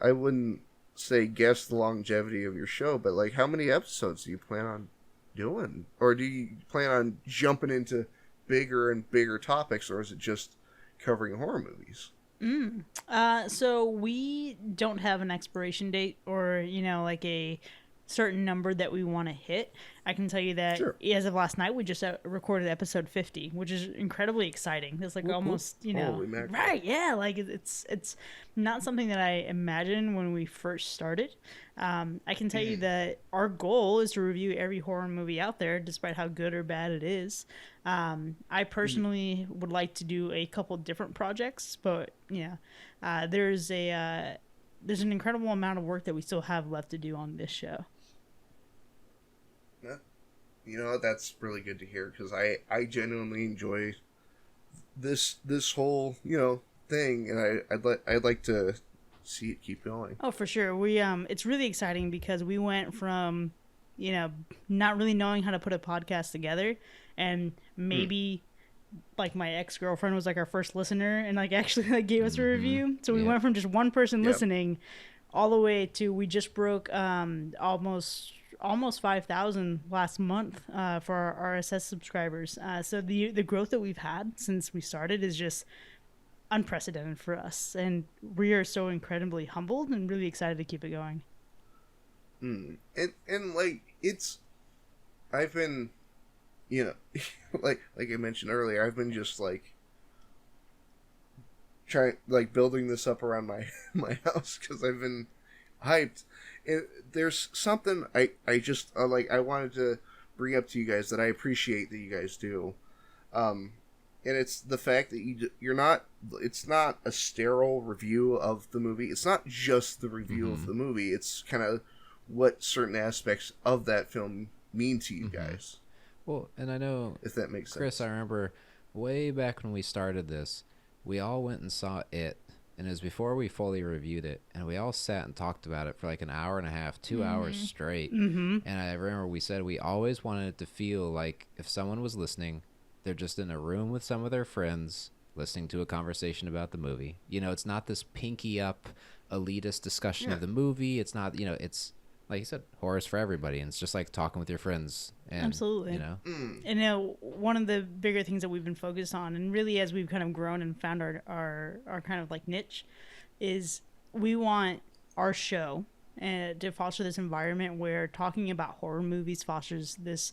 I wouldn't say guess the longevity of your show, but like how many episodes do you plan on doing, or do you plan on jumping into bigger and bigger topics, or is it just covering horror movies? So we don't have an expiration date or, like a certain number that we want to hit. I can tell you that Sure. as of last night, we just recorded episode 50, which is incredibly exciting. It's like Whoop, almost, Holy mackerel. right. Yeah. Like it's not something that I imagined when we first started. I can tell you that our goal is to review every horror movie out there, despite how good or bad it is. I personally would like to do a couple different projects, but there's an incredible amount of work that we still have left to do on this show. That's really good to hear, because I genuinely enjoy this whole thing, and I'd like to see it keep going. Oh, for sure. We it's really exciting because we went from not really knowing how to put a podcast together, and maybe like my ex-girlfriend was like our first listener and like actually like gave us a review. So we went from just one person listening all the way to we just broke almost 5,000 last month for our RSS subscribers. So the growth that we've had since we started is just unprecedented for us, and we are so incredibly humbled and really excited to keep it going. And like I've been, you know, like I mentioned earlier, I've been just like trying, like, building this up around my house because I've been hyped. There's something I just like I wanted to bring up to you guys that I appreciate that you guys do, and it's the fact that you're not. It's not a sterile review of the movie. It's not just the review of the movie. It's kind of what certain aspects of that film mean to you guys. Well, and I know, if that makes Kris, sense. I remember way back when we started this, we all went and saw it, and it was before we fully reviewed it, and we all sat and talked about it for like an hour and a half, 2 hours straight. And I remember we said we always wanted it to feel like if someone was listening, they're just in a room with some of their friends listening to a conversation about the movie. You know, it's not this pinky up elitist discussion of the movie. It's not, you know, it's like you said, horror's for everybody, and it's just like talking with your friends. And, Absolutely. You know, And you know, one of the bigger things that we've been focused on, and really as we've kind of grown and found our kind of like niche, is we want our show to foster this environment where talking about horror movies fosters this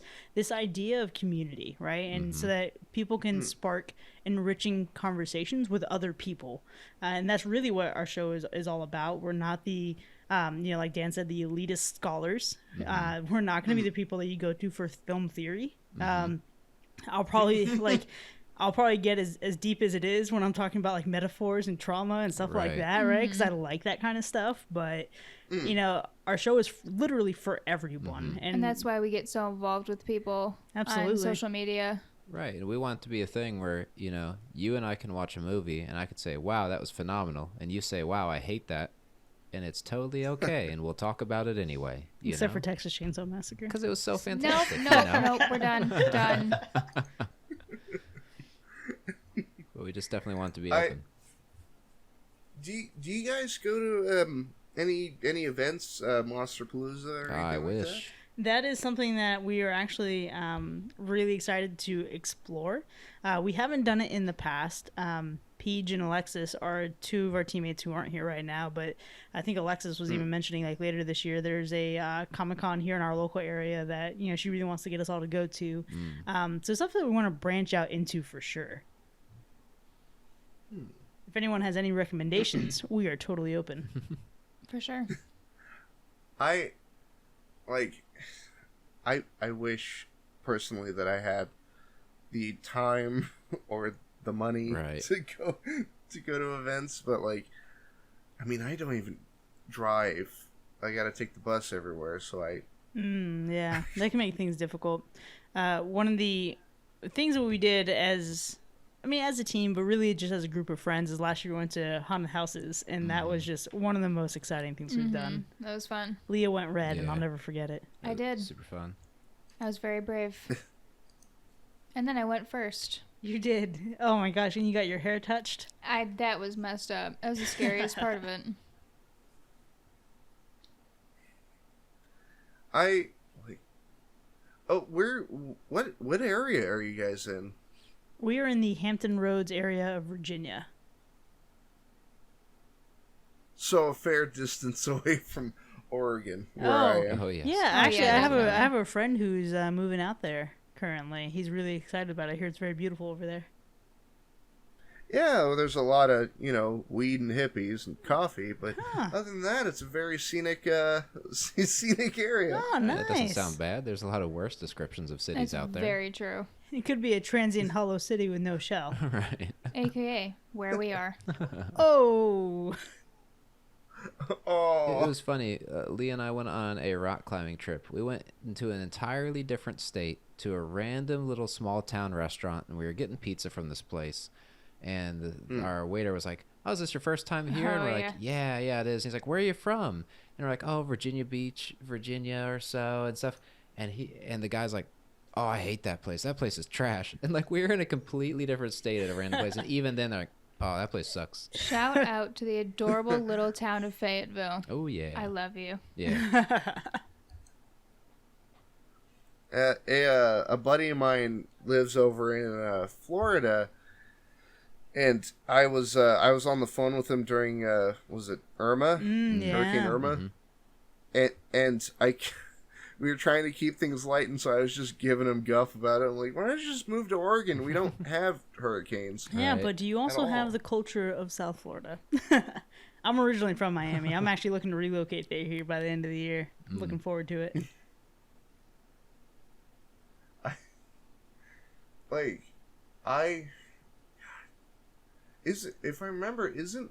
idea of community, right? And so that people can spark enriching conversations with other people, and that's really what our show is all about. We're not the you know, like Dan said, the elitist scholars. We're not going to be the people that you go to for film theory. I'll probably get as deep as it is when I'm talking about like metaphors and trauma and stuff like that, right? Because I like that kind of stuff. But you know, our show is literally for everyone, and that's why we get so involved with people on social media. right. And we want it to be a thing where, you know, you and I can watch a movie, and I could say, "Wow, that was phenomenal," and you say, "Wow, I hate that." And it's totally okay, and we'll talk about it anyway. Except for Texas Chainsaw Massacre. Because it was so Nope, fantastic. nope, we're done. Done. But we just definitely want it to be open. Do you guys go to any events, Monsterpalooza or anything I like wish. That is something that we are actually really excited to explore. We haven't done it in the past. Peach and Alexis are two of our teammates who aren't here right now, but I think Alexis was even mentioning like later this year there's a Comic-Con here in our local area that, you know, she really wants to get us all to go to. So something that we want to branch out into for sure. If anyone has any recommendations, we are totally open. For sure. I wish personally that I had the time or the money to go to events, but like, I mean, I don't even drive. I gotta take the bus everywhere, so Yeah, that can make things difficult. One of the things that we did as a team, but really just as a group of friends, is last year we went to haunted houses, and that was just one of the most exciting things we've done. That was fun. Leah went red, and I'll never forget it. I did. Super fun. I was very brave. And then I went first. You did. Oh my gosh, and you got your hair touched? That was messed up. That was the scariest part of it. What area are you guys in? We are in the Hampton Roads area of Virginia. So a fair distance away from Oregon, where I am. Oh, yes. Yeah, actually, yeah, I have a friend who's moving out there currently. He's really excited about it. I hear it's very beautiful over there. Yeah, well, there's a lot of, you know, weed and hippies and coffee, but other than that, it's a very scenic scenic area. Oh, nice. That doesn't sound bad. There's a lot of worse descriptions of cities That's out there. very true. It could be a transient hollow city with no shell. Right. AKA where we are. Oh. Oh, It was funny. Leah and I went on a rock climbing trip. We went into an entirely different state to a random little small town restaurant, and we were getting pizza from this place. And our waiter was like, "Oh, is this your first time here?" And Oh, we're like, yeah, it is. And he's like, "Where are you from?" And we're like, "Oh, Virginia Beach, Virginia or so," and stuff. And the guy's like, "Oh, I hate that place. That place is trash." And like, we were in a completely different state at a random place. And even then, they're like, "Oh, that place sucks." Shout out to the adorable little town of Fayetteville. Oh, yeah. I love you. Yeah. a buddy of mine lives over in Florida, and I was on the phone with him during was it Irma? Yeah. Hurricane Irma? Mm-hmm. And I we were trying to keep things light, and so I was just giving him guff about it. I'm like, why don't you just move to Oregon? We don't have hurricanes. Yeah, Right. but do you also all. have the culture of South Florida? I'm originally from Miami. I'm actually looking to relocate there here by the end of the year. I'm looking forward to it. Like, if I remember, isn't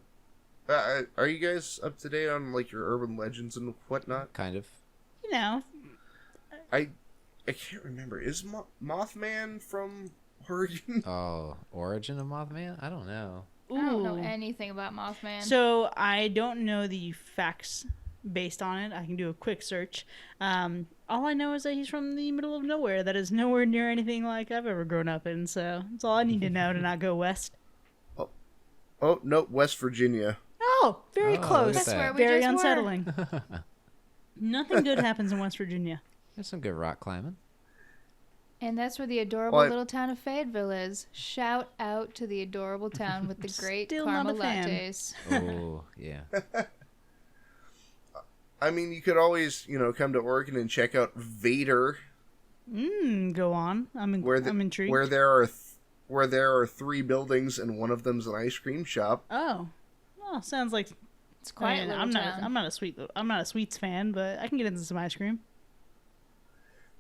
are you guys up to date on like your urban legends and whatnot? Kind of. You know, I can't remember. Is Mothman from Oregon? Oh, origin of Mothman? I don't know. I don't know ooh. anything about Mothman. So I don't know the facts based on it. I can do a quick search. All I know is that he's from the middle of nowhere. That is nowhere near anything like I've ever grown up in. So that's all I need to know to not go west. Oh no, West Virginia. Oh, very Oh, look close. at That's where that. we Very just were. unsettling. Nothing good happens in West Virginia. There's some good rock climbing. And that's where the adorable Well, little town of Fayetteville is. Shout out to the adorable town with the great Still caramel not a fan. lattes. Oh, yeah. I mean, you could always, come to Oregon and check out Vader, Go on. I'm intrigued. where there are 3 buildings and one of them's an ice cream shop. Oh, well, sounds like It's quite a little I'm town. I'm not a sweets fan, but I can get into some ice cream.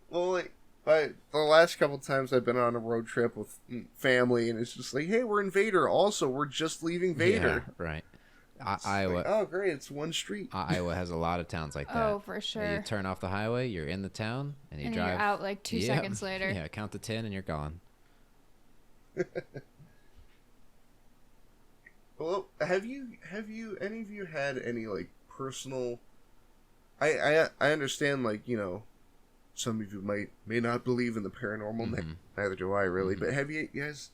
Well, the last couple times I've been on a road trip with family, and it's just like, hey, we're in Vader. Also, we're just leaving Vader. Yeah, right. It's Iowa. like, oh, great, it's one street. Iowa has a lot of towns like that. Oh, for Yeah, sure. you turn off the highway, you're in the town, and you And then drive. you're out like 2 Yeah. seconds later. Yeah, count to 10 and you're gone. Well, have you any of you had any like personal? I understand, like, some of you may not believe in the paranormal. Mhm. Neither do I really. But have you guys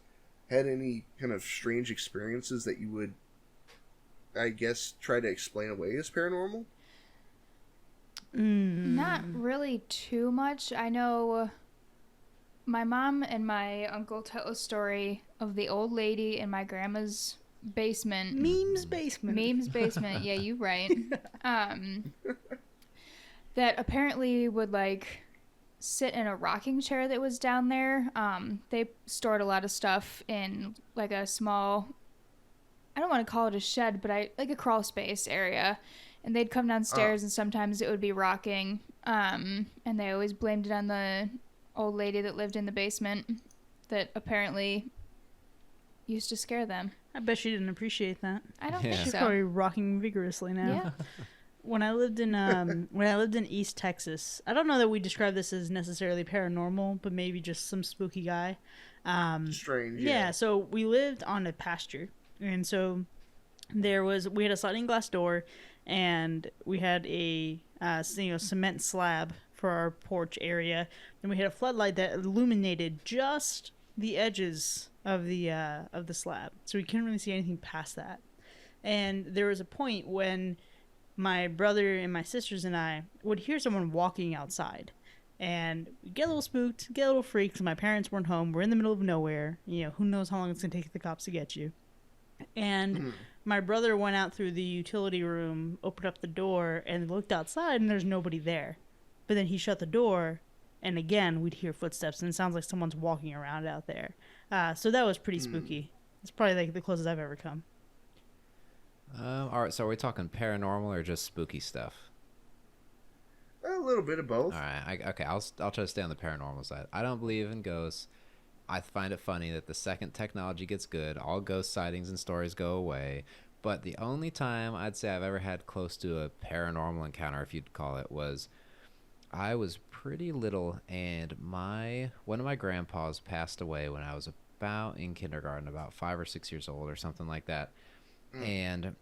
had any kind of strange experiences that you would, I guess, try to explain away as paranormal? Not really too much. I know my mom and my uncle tell a story of the old lady in my grandma's basement. Memes basement. Memes basement. Yeah, you right. That apparently would like sit in a rocking chair that was down there. They stored a lot of stuff in like a small, I don't want to call it a shed, but like a crawl space area. And they'd come downstairs and sometimes it would be rocking. And they always blamed it on the old lady that lived in the basement that apparently used to scare them. I bet she didn't appreciate that. I don't Yeah. think She's so. probably rocking vigorously now. Yeah. When I lived in East Texas, I don't know that we describe this as necessarily paranormal, but maybe just some spooky guy. Strange. Yeah, so we lived on a pasture, and so we had a sliding glass door, and we had a cement slab for our porch area, and we had a floodlight that illuminated just the edges of the slab, so we couldn't really see anything past that. And there was a point when my brother and my sisters and I would hear someone walking outside, and we get a little spooked, get a little freaked, 'cause my parents weren't home. We're in the middle of nowhere. Who knows how long it's gonna take the cops to get you. And my brother went out through the utility room, opened up the door, and looked outside, and there's nobody there. But then he shut the door, and again, we'd hear footsteps, and it sounds like someone's walking around out there. So that was pretty spooky. It's probably like the closest I've ever come. All right, so are we talking paranormal or just spooky stuff? A little bit of both. All right, okay, I'll try to stay on the paranormal side. I don't believe in ghosts. I find it funny that the second technology gets good, all ghost sightings and stories go away. But the only time I'd say I've ever had close to a paranormal encounter, if you'd call it, was I was pretty little, and one of my grandpas passed away when I was about in kindergarten, about 5 or 6 years old or something like that. And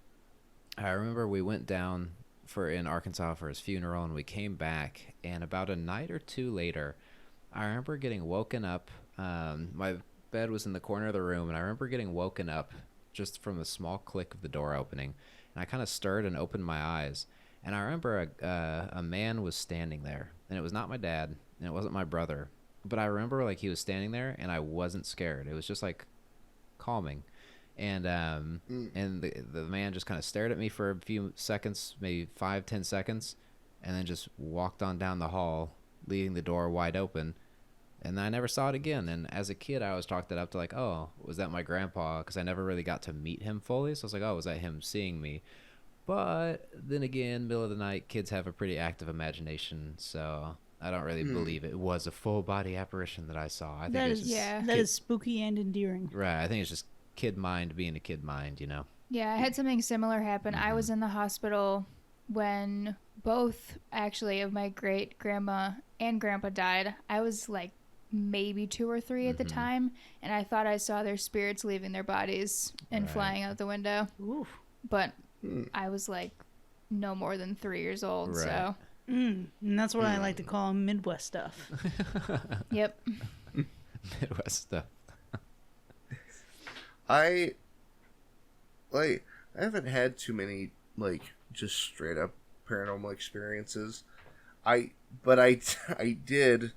I remember we went down in Arkansas for his funeral, and we came back, and about a night or two later, I remember getting woken up. My bed was in the corner of the room, and I remember getting woken up just from a small click of the door opening, and I kind of stirred and opened my eyes, and I remember a man was standing there, and it was not my dad, and it wasn't my brother, but I remember like he was standing there, and I wasn't scared. It was just like calming. And the man just kind of stared at me for a few seconds, maybe 5-10 seconds, and then just walked on down the hall leaving the door wide open. And I never saw it again. And as a kid, I always chalked that up to like, oh, was that my grandpa? Because I never really got to meet him fully. So I was like, oh, was that him seeing me? But then again, middle of the night, kids have a pretty active imagination. So I don't really believe it was a full body apparition that I saw. I think That it's is, just that is spooky and endearing. right. I think it's just kid mind being a kid mind, you know? Yeah, I had something similar happen. I was in the hospital when both, actually, of my great grandma and grandpa died. I was like maybe 2 or 3 at the time, and I thought I saw their spirits leaving their bodies and Right. flying out the window. Ooh. But I was like no more than 3 years old, Right. so And that's what I like to call Midwest stuff. yep. Midwest stuff. I haven't had too many like just straight up paranormal experiences. But I did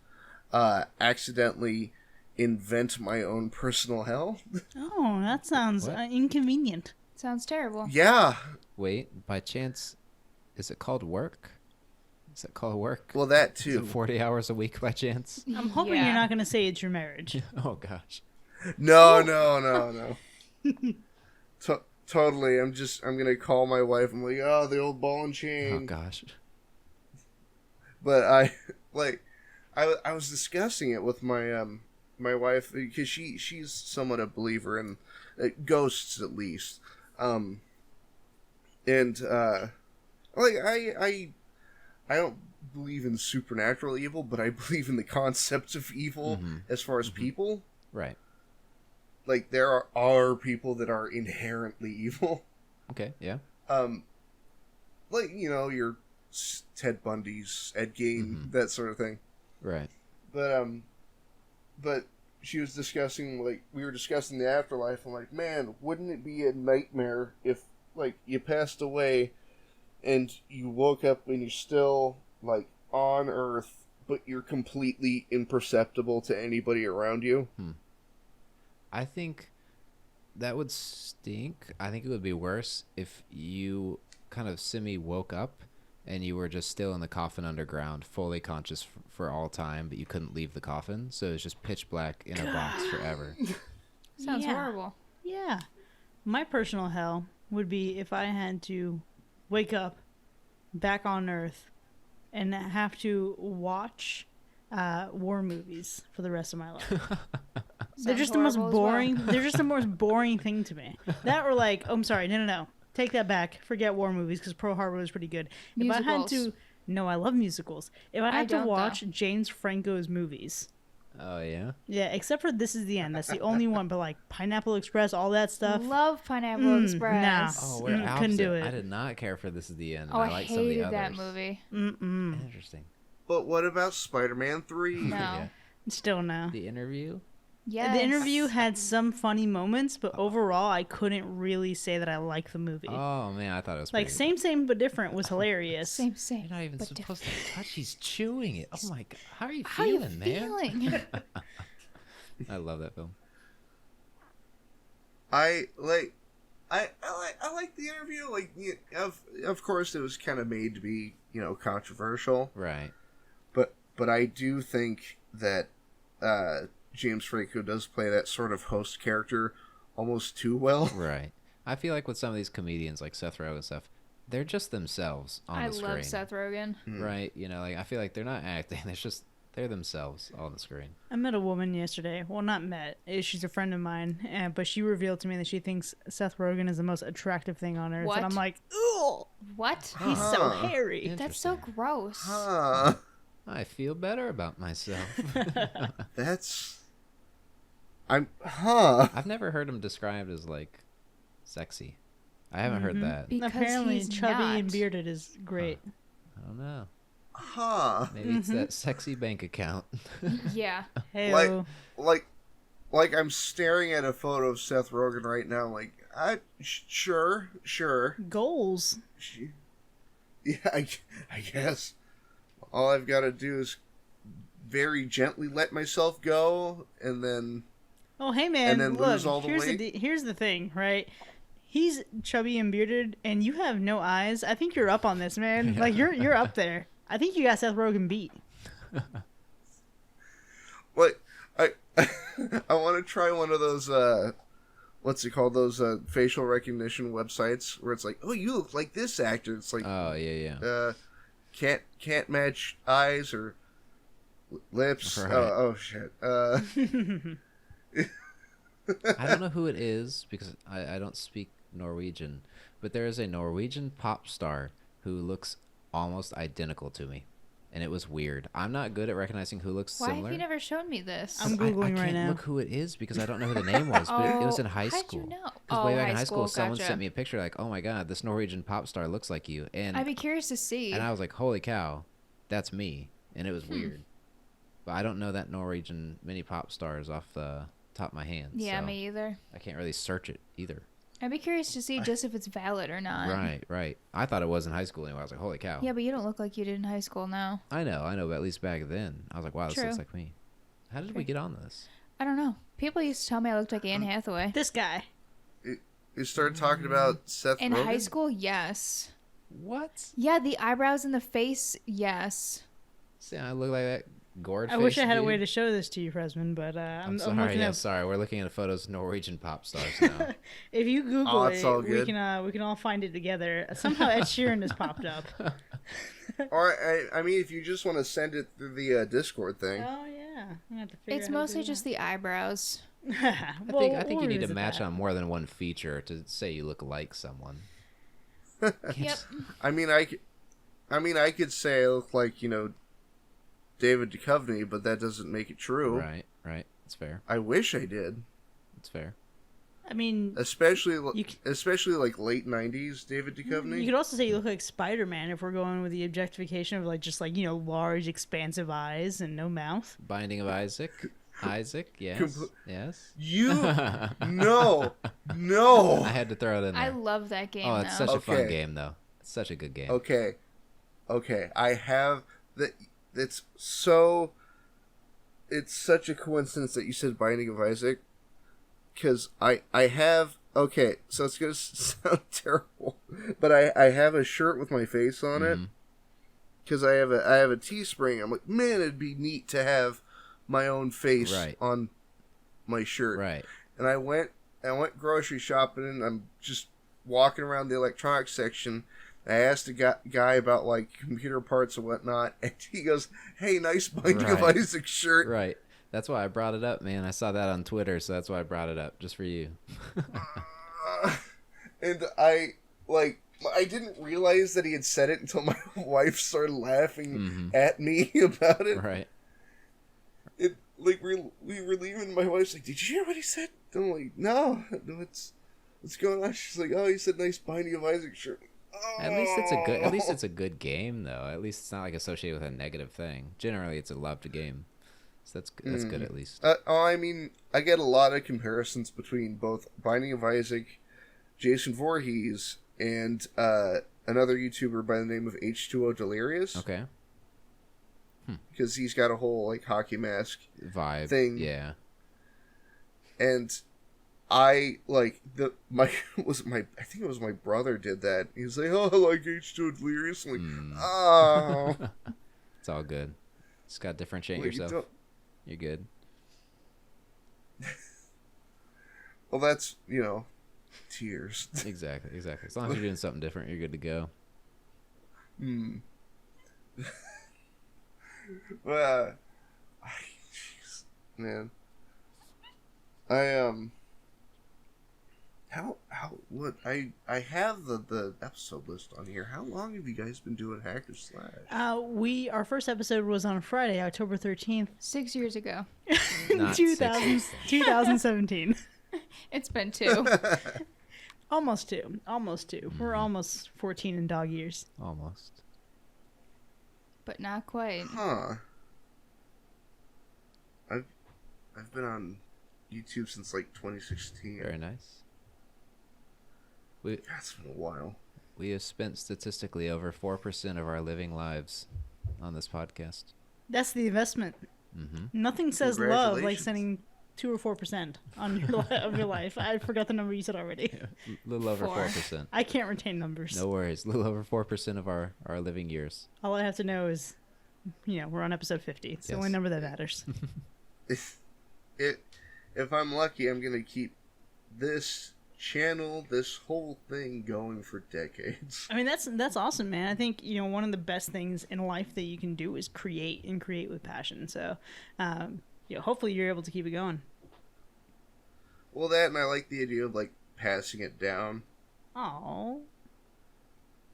accidentally invent my own personal hell. Oh, that sounds What? inconvenient. Sounds terrible. Yeah. Wait, by chance, is it called work? Is it called work? Well, that Is too. it 40 hours a week by chance? I'm hoping Yeah. you're not going to say it's your marriage. Oh, gosh. No. Totally. I'm gonna call my wife. I'm like, oh, the old ball and Oh, chain. gosh. But I was discussing it with my my wife because she's somewhat a believer in ghosts at least. I don't believe in supernatural evil, but I believe in the concept of evil as far as people. Right. Like there are people that are inherently evil. Okay, yeah. Like your Ted Bundy's, Ed Gein, that sort of thing. Right. But she was discussing, like, we were discussing the afterlife. I'm like, man, wouldn't it be a nightmare if, like, you passed away and you woke up and you're still, like, on Earth, but you're completely imperceptible to anybody around you? I think that would stink. I think it would be worse if you kind of semi-woke up and you were just still in the coffin underground, fully conscious for all time, but you couldn't leave the coffin. So it's just pitch black in a box forever. Sounds Yeah. horrible. Yeah. My personal hell would be if I had to wake up back on Earth and have to watch war movies for the rest of my life. They're Sounds just the most horrible as well. boring. They're just the most boring thing to me. That or like, oh, I'm sorry, no. Take that back. Forget war movies because Pearl Harbor was pretty good. If I had Musicals. to, no, I love musicals. If I had to don't, watch though. James Franco's movies, Oh, yeah? yeah, except for This Is the End. That's the only one. But like Pineapple Express, all that stuff. Love Pineapple Express. Oh, we're couldn't opposite. do it. I did not care for This Is the End. Oh, I I like some of the hated others. that movie. Interesting. But what about Spider-Man 3? No. Yeah. Still no. The Interview? Yes. The Interview had some funny moments, but overall, I couldn't really say that I like the movie. Oh, man, I thought it was Like pretty same but different was hilarious. Same. You're not even but supposed to touch. He's chewing it. Oh, my God. How are you How you feeling, man? feeling? I love that film. I like the Interview. Like, of course, it was kind of made to be controversial. Right. But I do think that James Franco does play that sort of host character almost too well. Right. I feel like with some of these comedians like Seth Rogen and stuff, they're just themselves on I the screen. love Seth Rogen. Right. Like I feel like they're not acting. They're themselves on the screen. I met a woman yesterday. Well, not met. She's a friend of mine, but she revealed to me that she thinks Seth Rogen is the most attractive thing on earth. What? And I'm like, ooh, What? he's so hairy. That's so gross. Huh. I feel better about myself. I've never heard him described as like sexy. I haven't heard that. Because Apparently, he's chubby and not. bearded is great. I don't know. Huh. Maybe it's that sexy bank account. Yeah. Hey, Like I'm staring at a photo of Seth Rogen right now. Like, sure. goals. Yeah, I guess. All I've got to do is very gently let myself go, and then Oh, hey man, And then look, lose all the here's weight? here's the thing, right? He's chubby and bearded, and you have no eyes. I think you're up on this, man. Yeah. Like you're up there. I think you got Seth Rogen beat. Like, I I want to try one of those what's it called? Those facial recognition websites where it's like, oh, you look like this actor. It's like, Oh yeah. can't match eyes or lips. Right. Oh shit. I don't know who it is because I don't speak Norwegian, but there is a Norwegian pop star who looks almost identical to me, and it was weird. I'm not good at recognizing who looks Why similar. have you never shown me this? I'm I Googling right can't now. look who it is because I don't know who the name was, but it was in high how'd school. you know? Because way back in high school, gotcha. someone sent me a picture like, "Oh my god, this Norwegian pop star looks like you," and I'd be curious to see. I was like, "Holy cow, that's me!" And it was weird. But I don't know that Norwegian mini pop stars off the top of my hand. Yeah, so me either. I can't really search it either. I'd be curious to see just if it's valid or not. Right. I thought it was in high school anyway. I was like, "Holy cow!" Yeah, but you don't look like you did in high school now. I know, but at least back then, I was like, "Wow, this True. looks like me." How did we get on this? I don't know. People used to tell me I looked like Anne Hathaway. This guy. You started talking about Seth In Rogen? high school, yes. What? Yeah, the eyebrows and the face, yes. See, I look like that gourd. I wish I had a way to show this to you, Frezzman, but I'm I'm sorry. looking up. Sorry, we're looking at photos of Norwegian pop stars now. If you Google Oh, it's all it, good. we can all find it together. Somehow Ed Sheeran has popped up. Or I mean, if you just want to send it through the Discord thing. Oh yeah, I'm gonna have to figure It's out how to mostly do just the eyebrows. that. I think you need to match on more than one feature to say you look like someone. Yep. I mean, I could say I look like, David Duchovny, but that doesn't make it true. Right. It's fair. I wish I did. It's fair. I mean, Especially You especially like late 90s David Duchovny. you could also say you look like Spider-Man if we're going with the objectification of large, expansive eyes and no mouth. Binding of Isaac. Yes. Compl- Yes. You no. I had to throw it in there. I love that game, Oh, it's though. such a fun Okay. game, though. It's such a good game. Okay. I have that. It's such a coincidence that you said Binding of Isaac, because I have. Okay, so it's gonna sound terrible, but I have a shirt with my face on it, Mhm. because I have a Teespring. I'm like, man, it'd be neat to have my own face Right. on my shirt. Right. And I went grocery shopping, and I'm just walking around the electronics section. I asked a guy about like computer parts and whatnot, and he goes, "Hey, nice Binding of Right. Isaac shirt." Right. That's why I brought it up, man. I saw that on Twitter, so that's why I brought it up, just for you. And I didn't realize that he had said it until my wife started laughing Mhm. at me about it. Right. It like we were leaving. My wife's like, "Did you hear what he said?" I'm like, "No, what's going on?" She's like, "Oh, he said nice Binding of Isaac shirt." At least it's a good game, though. At least it's not like associated with a negative thing. Generally, it's a loved game, so that's good at least. I mean, I get a lot of comparisons between both Binding of Isaac, Jason Voorhees, and another YouTuber by the name of H2O Delirious. Okay. Because he's got a whole like hockey mask Vibe thing. Yeah. And I like I think it was my brother did that. He was like, "Oh, I like H2O Delirious." I'm like, "Oh." It's all good. Just gotta differentiate Well, you yourself. don't- You're good. Well, that's, tears. Exactly. As long as you're doing something different, you're good to go. Well, jeez, man. I have the episode list on here. How long have you guys been doing Hacker Slash? Our first episode was on Friday, October 13th, 6 years ago. Not 2017. It's been 2. Almost two. We're almost 14 in dog years. Almost. But not quite. Huh. I've been on YouTube since like 2016. Very nice. That's been a while. We have spent statistically over 4% of our living lives on this podcast. That's the investment. Mm-hmm. Nothing says love like Congratulations. sending 2 or 4% on of your life. I forgot the number you said already. A little over 4. 4%. I can't retain numbers. No worries. A little over 4% of our living years. All I have to know is we're on episode 50. It's the Yes. only number that matters. If I'm lucky, I'm gonna keep this channel, this whole thing going for decades. I mean, that's awesome, man. I think one of the best things in life that you can do is create and create with passion. So, hopefully you're able to keep it going. Well, that, and I like the idea of like passing it down. Oh.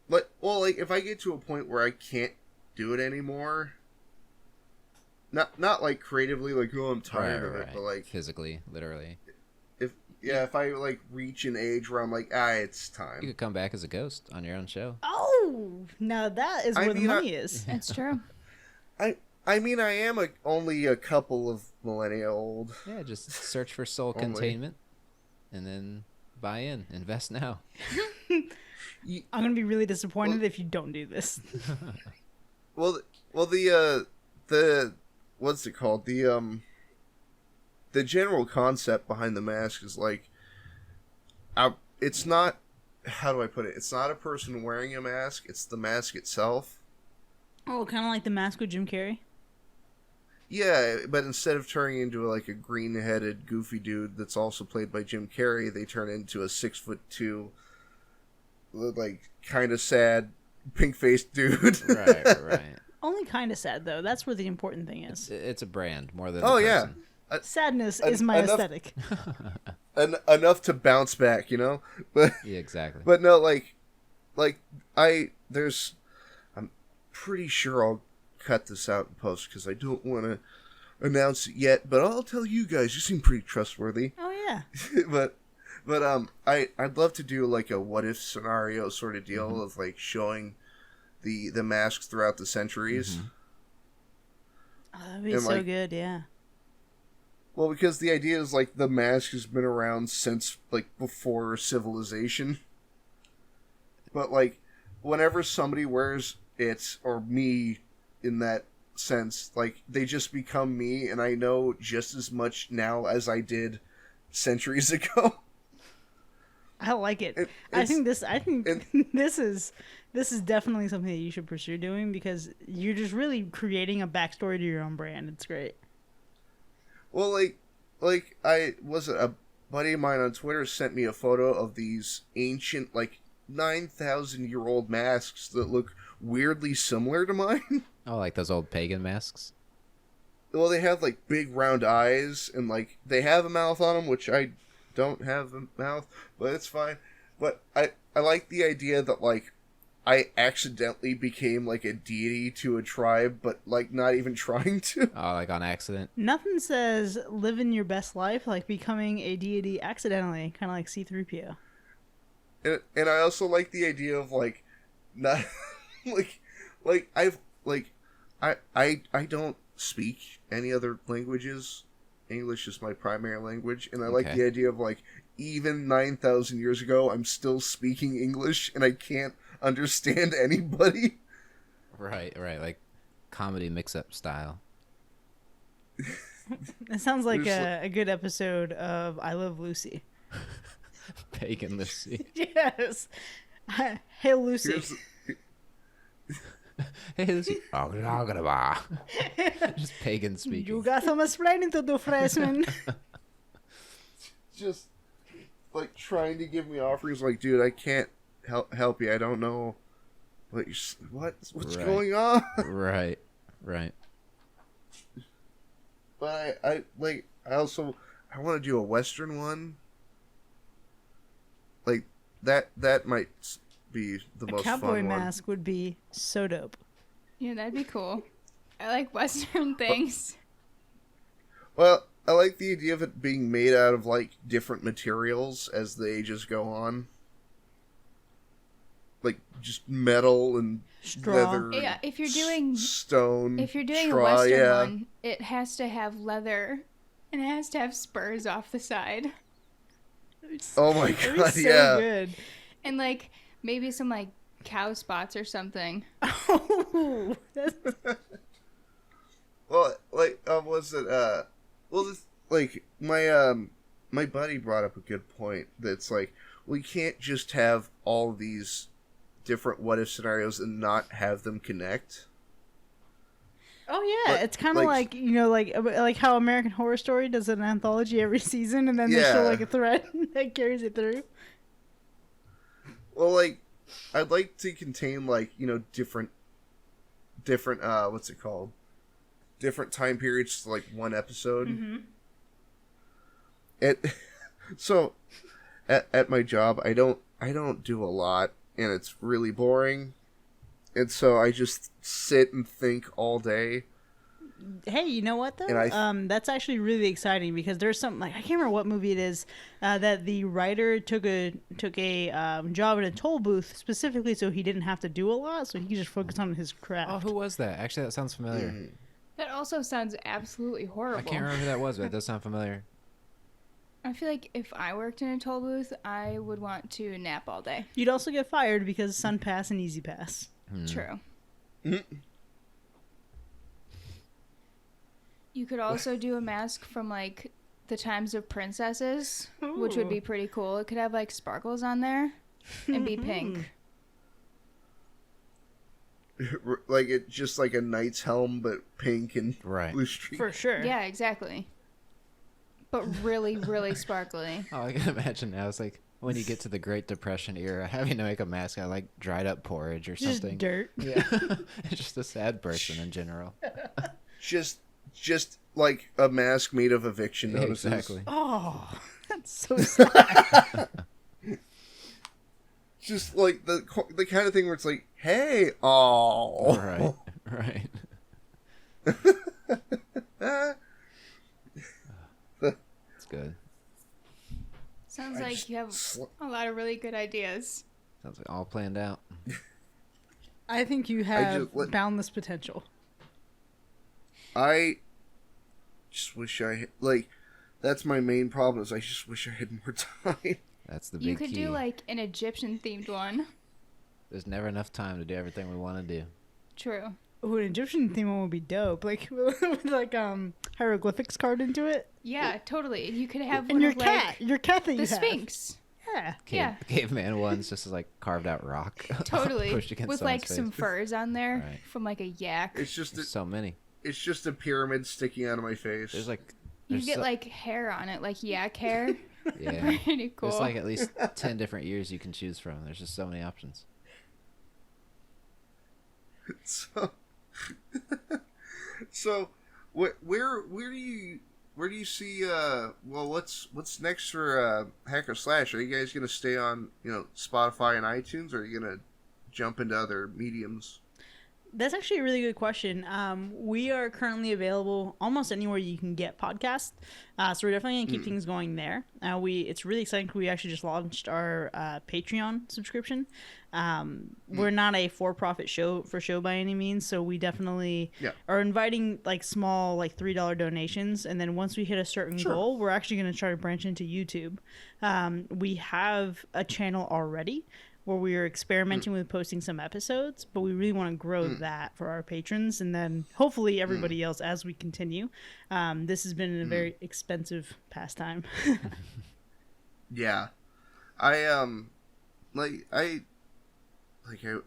But like if I get to a point where I can't do it anymore, not like creatively, like I'm tired of it, but like physically, literally. If I like reach an age where I'm like, it's time. You could come back as a ghost on your own show. Oh, now that is where the money is. That's true. I mean, I am only a couple of millennia old. Yeah, just search for soul containment, and then buy in, invest now. I'm gonna be really disappointed if you don't do this. Well, the what's it called? The general concept behind the mask is like, it's not, how do I put it? It's not a person wearing a mask. It's the mask itself. Oh, kind of like the mask with Jim Carrey. Yeah, but instead of turning into like a green-headed, goofy dude that's also played by Jim Carrey, they turn into a 6'2", like kind of sad, pink-faced dude. Right. Only kind of sad though. That's where the important thing is. It's a brand more than. Oh a yeah. person. Sadness is my aesthetic. Enough to bounce back, But Yeah, exactly. But no, I'm pretty sure I'll cut this out in post because I don't want to announce it yet. But I'll tell you guys, you seem pretty trustworthy. Oh yeah. but I'd love to do like a what if scenario sort of deal of like showing the masks throughout the centuries. Oh, that'd be so good, yeah. Well, because the idea is, like, the mask has been around since, like, before civilization. But, like, whenever somebody wears it, or me in that sense, like, they just become me, and I know just as much now as I did centuries ago. I like it. I think this is definitely something that you should pursue doing because you're just really creating a backstory to your own brand. It's great. Well, like a buddy of mine on Twitter sent me a photo of these ancient, like, 9,000-year-old masks that look weirdly similar to mine. Oh, like those old pagan masks? Well, they have, like, big round eyes, and, like, they have a mouth on them, which I don't have a mouth, but it's fine. But I like the idea that, like, I accidentally became, like, a deity to a tribe, but, like, not even trying to. Oh, like on accident? Nothing says living your best life like becoming a deity accidentally, kind of like C-3PO. And I also like the idea of, like, not, I don't speak any other languages. English is my primary language, and I like the idea of, like, even 9,000 years ago, I'm still speaking English, and I can't understand anybody. Right, like comedy mix-up style. It sounds like a good episode of I Love Lucy. Pagan Lucy. Yes. Hey, Lucy. Hey, Lucy. Just pagan speaking. You got some explaining to do, Frezzman. Just, like, trying to give me offerings, like, dude, I can't help you. I don't know what's going on. Right. But I want to do a Western one. Like that might be the most fun one. Cowboy Mask would be so dope. Yeah, that'd be cool. I like Western things. Well, I like the idea of it being made out of, like, different materials as the ages go on. Like, just metal and Straw. leather. Yeah, if you're doing stone. If you're doing straw, a Western yeah. one, it has to have leather and it has to have spurs off the side. Oh my That'd be god, so yeah. good. And, like, maybe some, like, cow spots or something. Oh, Well, like, was it, like, my buddy brought up a good point that's like, we can't just have all these different what if scenarios and not have them connect. Oh yeah, But, it's kind of like like how American Horror Story does an anthology every season, and then they show Yeah. like a thread that carries it through. Well, like, I'd like to contain, like, different what's it called? Different time periods to, like, one episode. Mm-hmm. So, at my job, I don't do a lot, and it's really boring. And so I just sit and think all day. Hey, you know what though? And That's actually really exciting because there's something like I can't remember what movie it is that the writer took a job in a toll booth specifically so he didn't have to do a lot, so he could just focus on his craft. Oh, who was that? Actually, that sounds familiar. That also sounds absolutely horrible. I can't remember who that was, but it does sound familiar. I feel like if I worked in a toll booth, I would want to nap all day. You'd also get fired because Sun Pass and Easy Pass. True. Mm. You could also do a mask from like the times of princesses, which would be pretty cool. It could have like sparkles on there and be pink. Like it just like a knight's helm, but pink and Right. blue streak. For sure. Yeah, exactly. But really, really sparkly. Oh, I can imagine now. It's like when you get to the Great Depression era, having to make a mask out of like dried up porridge or Just something. dirt. Yeah. It's just a sad person in general. Just like a mask made of eviction notices. Exactly. Oh, that's so sad. Just like the kind of thing where it's like, hey, oh, Right. Right. It's good. Sounds like you have a lot of really good ideas. Sounds like all planned out. I think you have just- boundless potential. I just wish like that's my main problem is I just wish I had more time. That's the big You could key. do like an Egyptian themed one. There's never enough time to do everything we want to do. True. Ooh, an Egyptian theme one would be dope. Like with like hieroglyphics carved into it. Yeah, totally. You could have And one your of, cat, like, your cat that the you have. Sphinx. Yeah. Yeah. Caveman one's just like carved out rock. Totally. Pushed against With someone's like some face. furs on there Right. from like a yak. It's just There's so many. it's just a pyramid sticking out of my face. There's like You there's get so- like hair on it, like yak hair. yeah. Pretty cool. There's like at least 10 different years you can choose from. There's just so many options. So, so where do you see well what's next for Hack or Slash? Are you guys gonna stay on Spotify and iTunes, or are you gonna jump into other mediums? That's actually a really good question. We are currently available almost anywhere you can get podcasts, so we're definitely gonna keep things going there. It's really exciting. We actually just launched our Patreon subscription. We're not a for-profit show by any means, so we definitely are inviting like small like $3 donations, and then once we hit a certain goal, we're actually gonna try to branch into YouTube. We have a channel already where we are experimenting with posting some episodes, but we really want to grow that for our patrons, and then hopefully everybody else as we continue. This has been a very expensive pastime. Yeah, I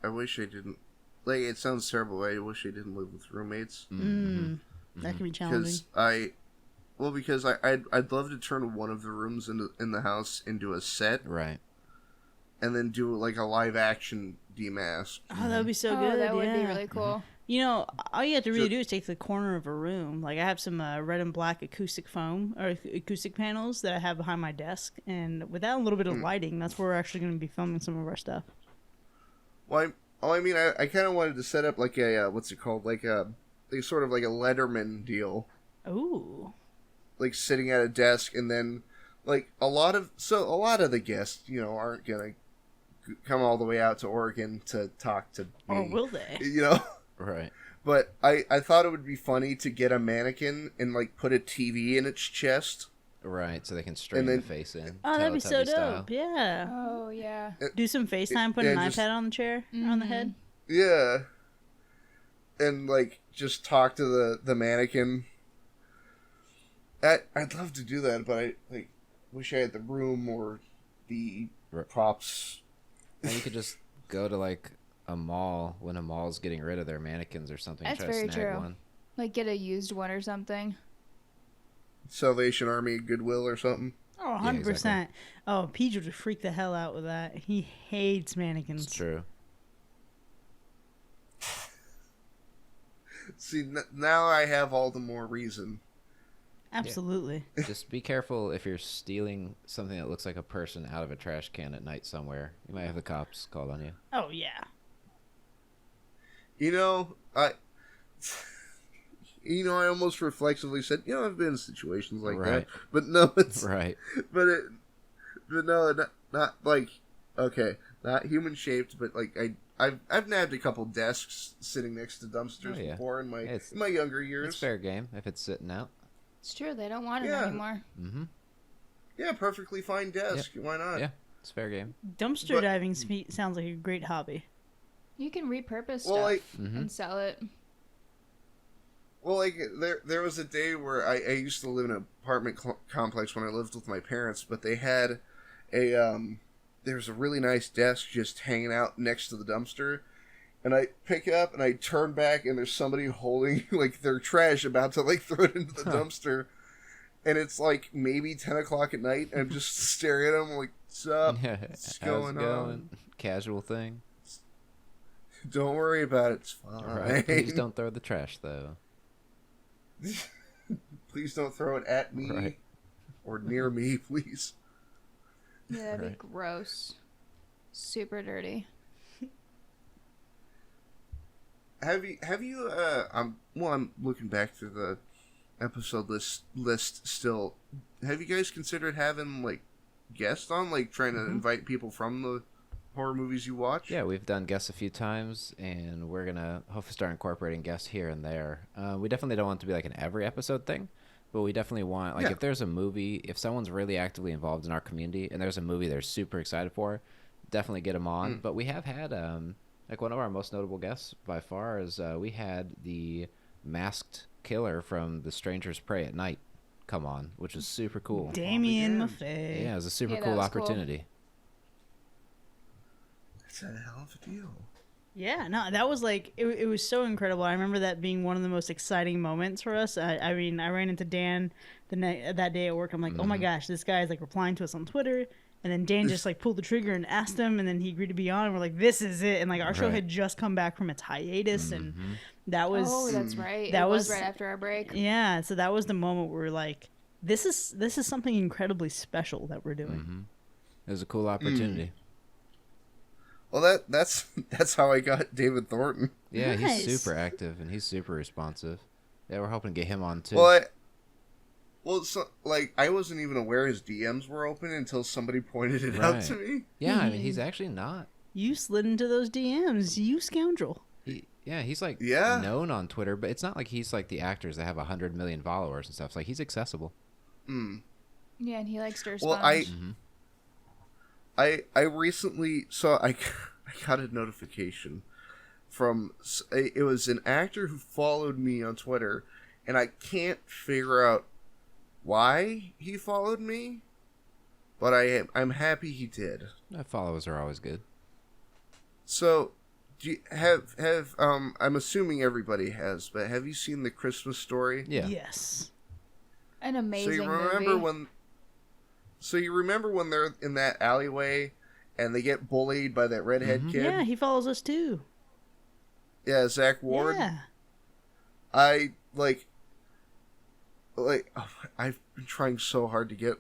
wish I didn't. Like, it sounds terrible. I wish I didn't live with roommates. That can be challenging. Because I'd love to turn one of the rooms in the house into a set, Right. and then do like a live action Demasked. Oh, that would be so Oh, good. that would be yeah. really cool. You know, all you have to really do is take the corner of a room. Like I have some red and black acoustic foam or acoustic panels that I have behind my desk, and without a little bit of lighting, that's where we're actually going to be filming some of our stuff. Well, I kind of wanted to set up like a what's it called, like sort of like a Letterman deal, Ooh. like sitting at a desk, and then like a lot of the guests, aren't gonna come all the way out to Oregon to talk to me. Or will they? Right. But I thought it would be funny to get a mannequin and like put a TV in its chest. Right, so they can strain then- the face in. Oh, that'd be so Teletubby style. dope. Yeah. Oh, yeah. Do some FaceTime, put an just- iPad on the chair, on the head. Yeah. And like just talk to the mannequin. I'd love to do that, but I wish I had the room or the props. And you could just go to like a mall when a mall's getting rid of their mannequins or something. That's try to very snag true. one. Like get a used one or something. Salvation Army, Goodwill, or something. Oh, 100%. Yeah, exactly. Oh, Peach would freak the hell out with that. He hates mannequins. It's true. See, now I have all the more reason. Absolutely. Just be careful if you're stealing something that looks like a person out of a trash can at night somewhere. You might have the cops called on you. Oh, yeah. You know, I almost reflexively said, I've been in situations like that, but no, it's Right. but no, not like, okay, not human shaped, but like I've nabbed a couple desks sitting next to dumpsters before in my younger years. It's fair game if it's sitting out. It's true. They don't want it anymore. Mm-hmm. Yeah, perfectly fine desk. Why not? Yeah, it's fair game. Dumpster diving sounds like a great hobby. You can repurpose stuff Well, and sell it. Well, like there was a day where I used to live in an apartment complex when I lived with my parents, but they had there's a really nice desk just hanging out next to the dumpster, and I pick it up and I turn back and there's somebody holding like their trash about to like throw it into the dumpster, and it's like maybe 10 o'clock at night, and I'm just staring at them like, what's up? What's going on? Casual thing. Don't worry about it. It's fine. Right. Please don't throw the trash though. Please don't throw it at me or near me, please. Yeah, that'd be gross. Super dirty. Have you I'm looking back through the episode list still. Have you guys considered having like guests on, like trying to invite people from the horror movies you watch? Yeah, we've done guests a few times, and we're gonna hopefully start incorporating guests here and there. We definitely don't want it to be like an every episode thing, but we definitely want, like, if there's a movie, if someone's really actively involved in our community and there's a movie they're super excited for, definitely get them on. But we have had like one of our most notable guests by far is we had the masked killer from The Stranger's Prey at Night come on, which was super cool. Damien Maffei. Yeah, it was a super cool opportunity. It's a hell of a deal. Yeah, no, that was like, it was so incredible. I remember that being one of the most exciting moments for us. I mean, I ran into Dan that day at work. I'm like, oh my gosh, this guy is like replying to us on Twitter. And then Dan just like pulled the trigger and asked him, and then he agreed to be on. And we're like, this is it. And like our show had just come back from its hiatus, and that was that's right. That was right after our break. Yeah, so that was the moment where we're like, this is something incredibly special that we're doing. It was a cool opportunity. Well, that's how I got David Thornton. Yeah, Nice. He's super active and he's super responsive. Yeah, we're hoping to get him on too. Well, I wasn't even aware his DMs were open until somebody pointed it out to me. Yeah, I mean, he's actually not. You slid into those DMs, you scoundrel. He's like known on Twitter, but it's not like he's like the actors that have 100 million followers and stuff. It's like he's accessible. Yeah, and he likes Stir Well, Sponge. I recently I got a notification from, it was an actor who followed me on Twitter, and I can't figure out why he followed me, but I'm happy he did. Followers are always good. So, do you have I'm assuming everybody has, but have you seen The Christmas Story? Yeah. Yes. An amazing So you remember movie. when they're in that alleyway and they get bullied by that redhead kid? Yeah, he follows us too. Yeah, Zach Ward. Yeah. I I've been trying so hard to get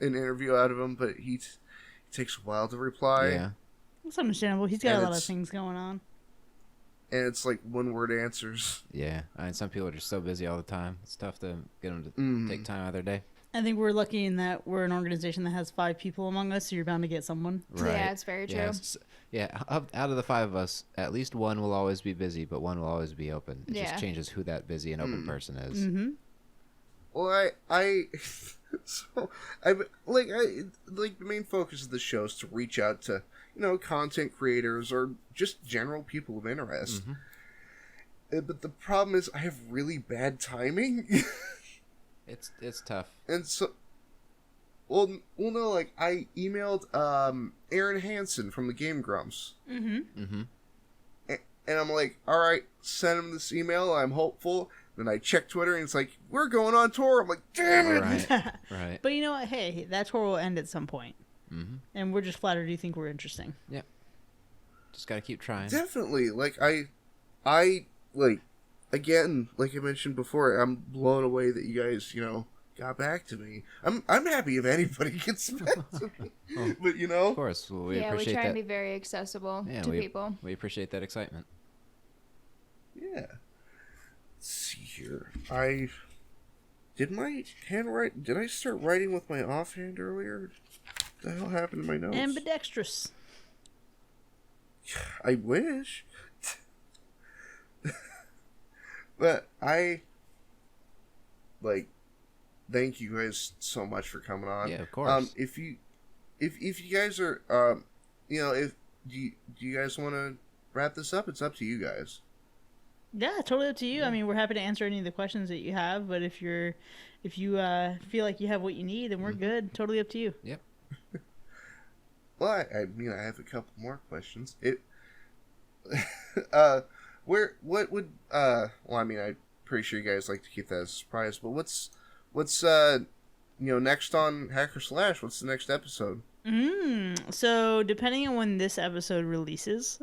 an interview out of him, but he takes a while to reply. Yeah. That's understandable. He's got a lot of things going on. And it's like one-word answers. Yeah. I mean, some people are just so busy all the time. It's tough to get them to take time out of their day. I think we're lucky in that we're an organization that has 5 people among us, so you're bound to get someone. Right. Yeah, it's very true. Out of the 5 of us, at least one will always be busy, but one will always be open. It just changes who that busy and open person is. Well, the main focus of the show is to reach out to, content creators or just general people of interest. But the problem is I have really bad timing. It's tough. And so, no, like, I emailed Aaron Hansen from the Game Grumps. And I'm like, all right, send him this email. I'm hopeful. Then I check Twitter and it's like, we're going on tour. I'm like, damn it. Right. But you know what? Hey, that tour will end at some point. Mm-hmm. And we're just flattered you think we're interesting. Yeah. Just gotta keep trying. Definitely. Like, I like, again, like I mentioned before, I'm blown away that you guys, got back to me. I'm happy if anybody gets back to me. Oh, But, of course. Well, we we appreciate try that. and be very accessible to people. We appreciate that excitement. Yeah. Let's see here. Did I start writing with my offhand earlier? What the hell happened to my notes? Ambidextrous. I wish. But thank you guys so much for coming on. Yeah, of course. If you guys are, if do you guys want to wrap this up? It's up to you guys. Yeah, totally up to you. I mean, we're happy to answer any of the questions that you have, but if you feel like you have what you need, then we're good. Totally up to you. Yep. Well, I have a couple more questions. I'm pretty sure you guys like to keep that as a surprise, but what's next on Hacker Slash? What's the next episode? So depending on when this episode releases,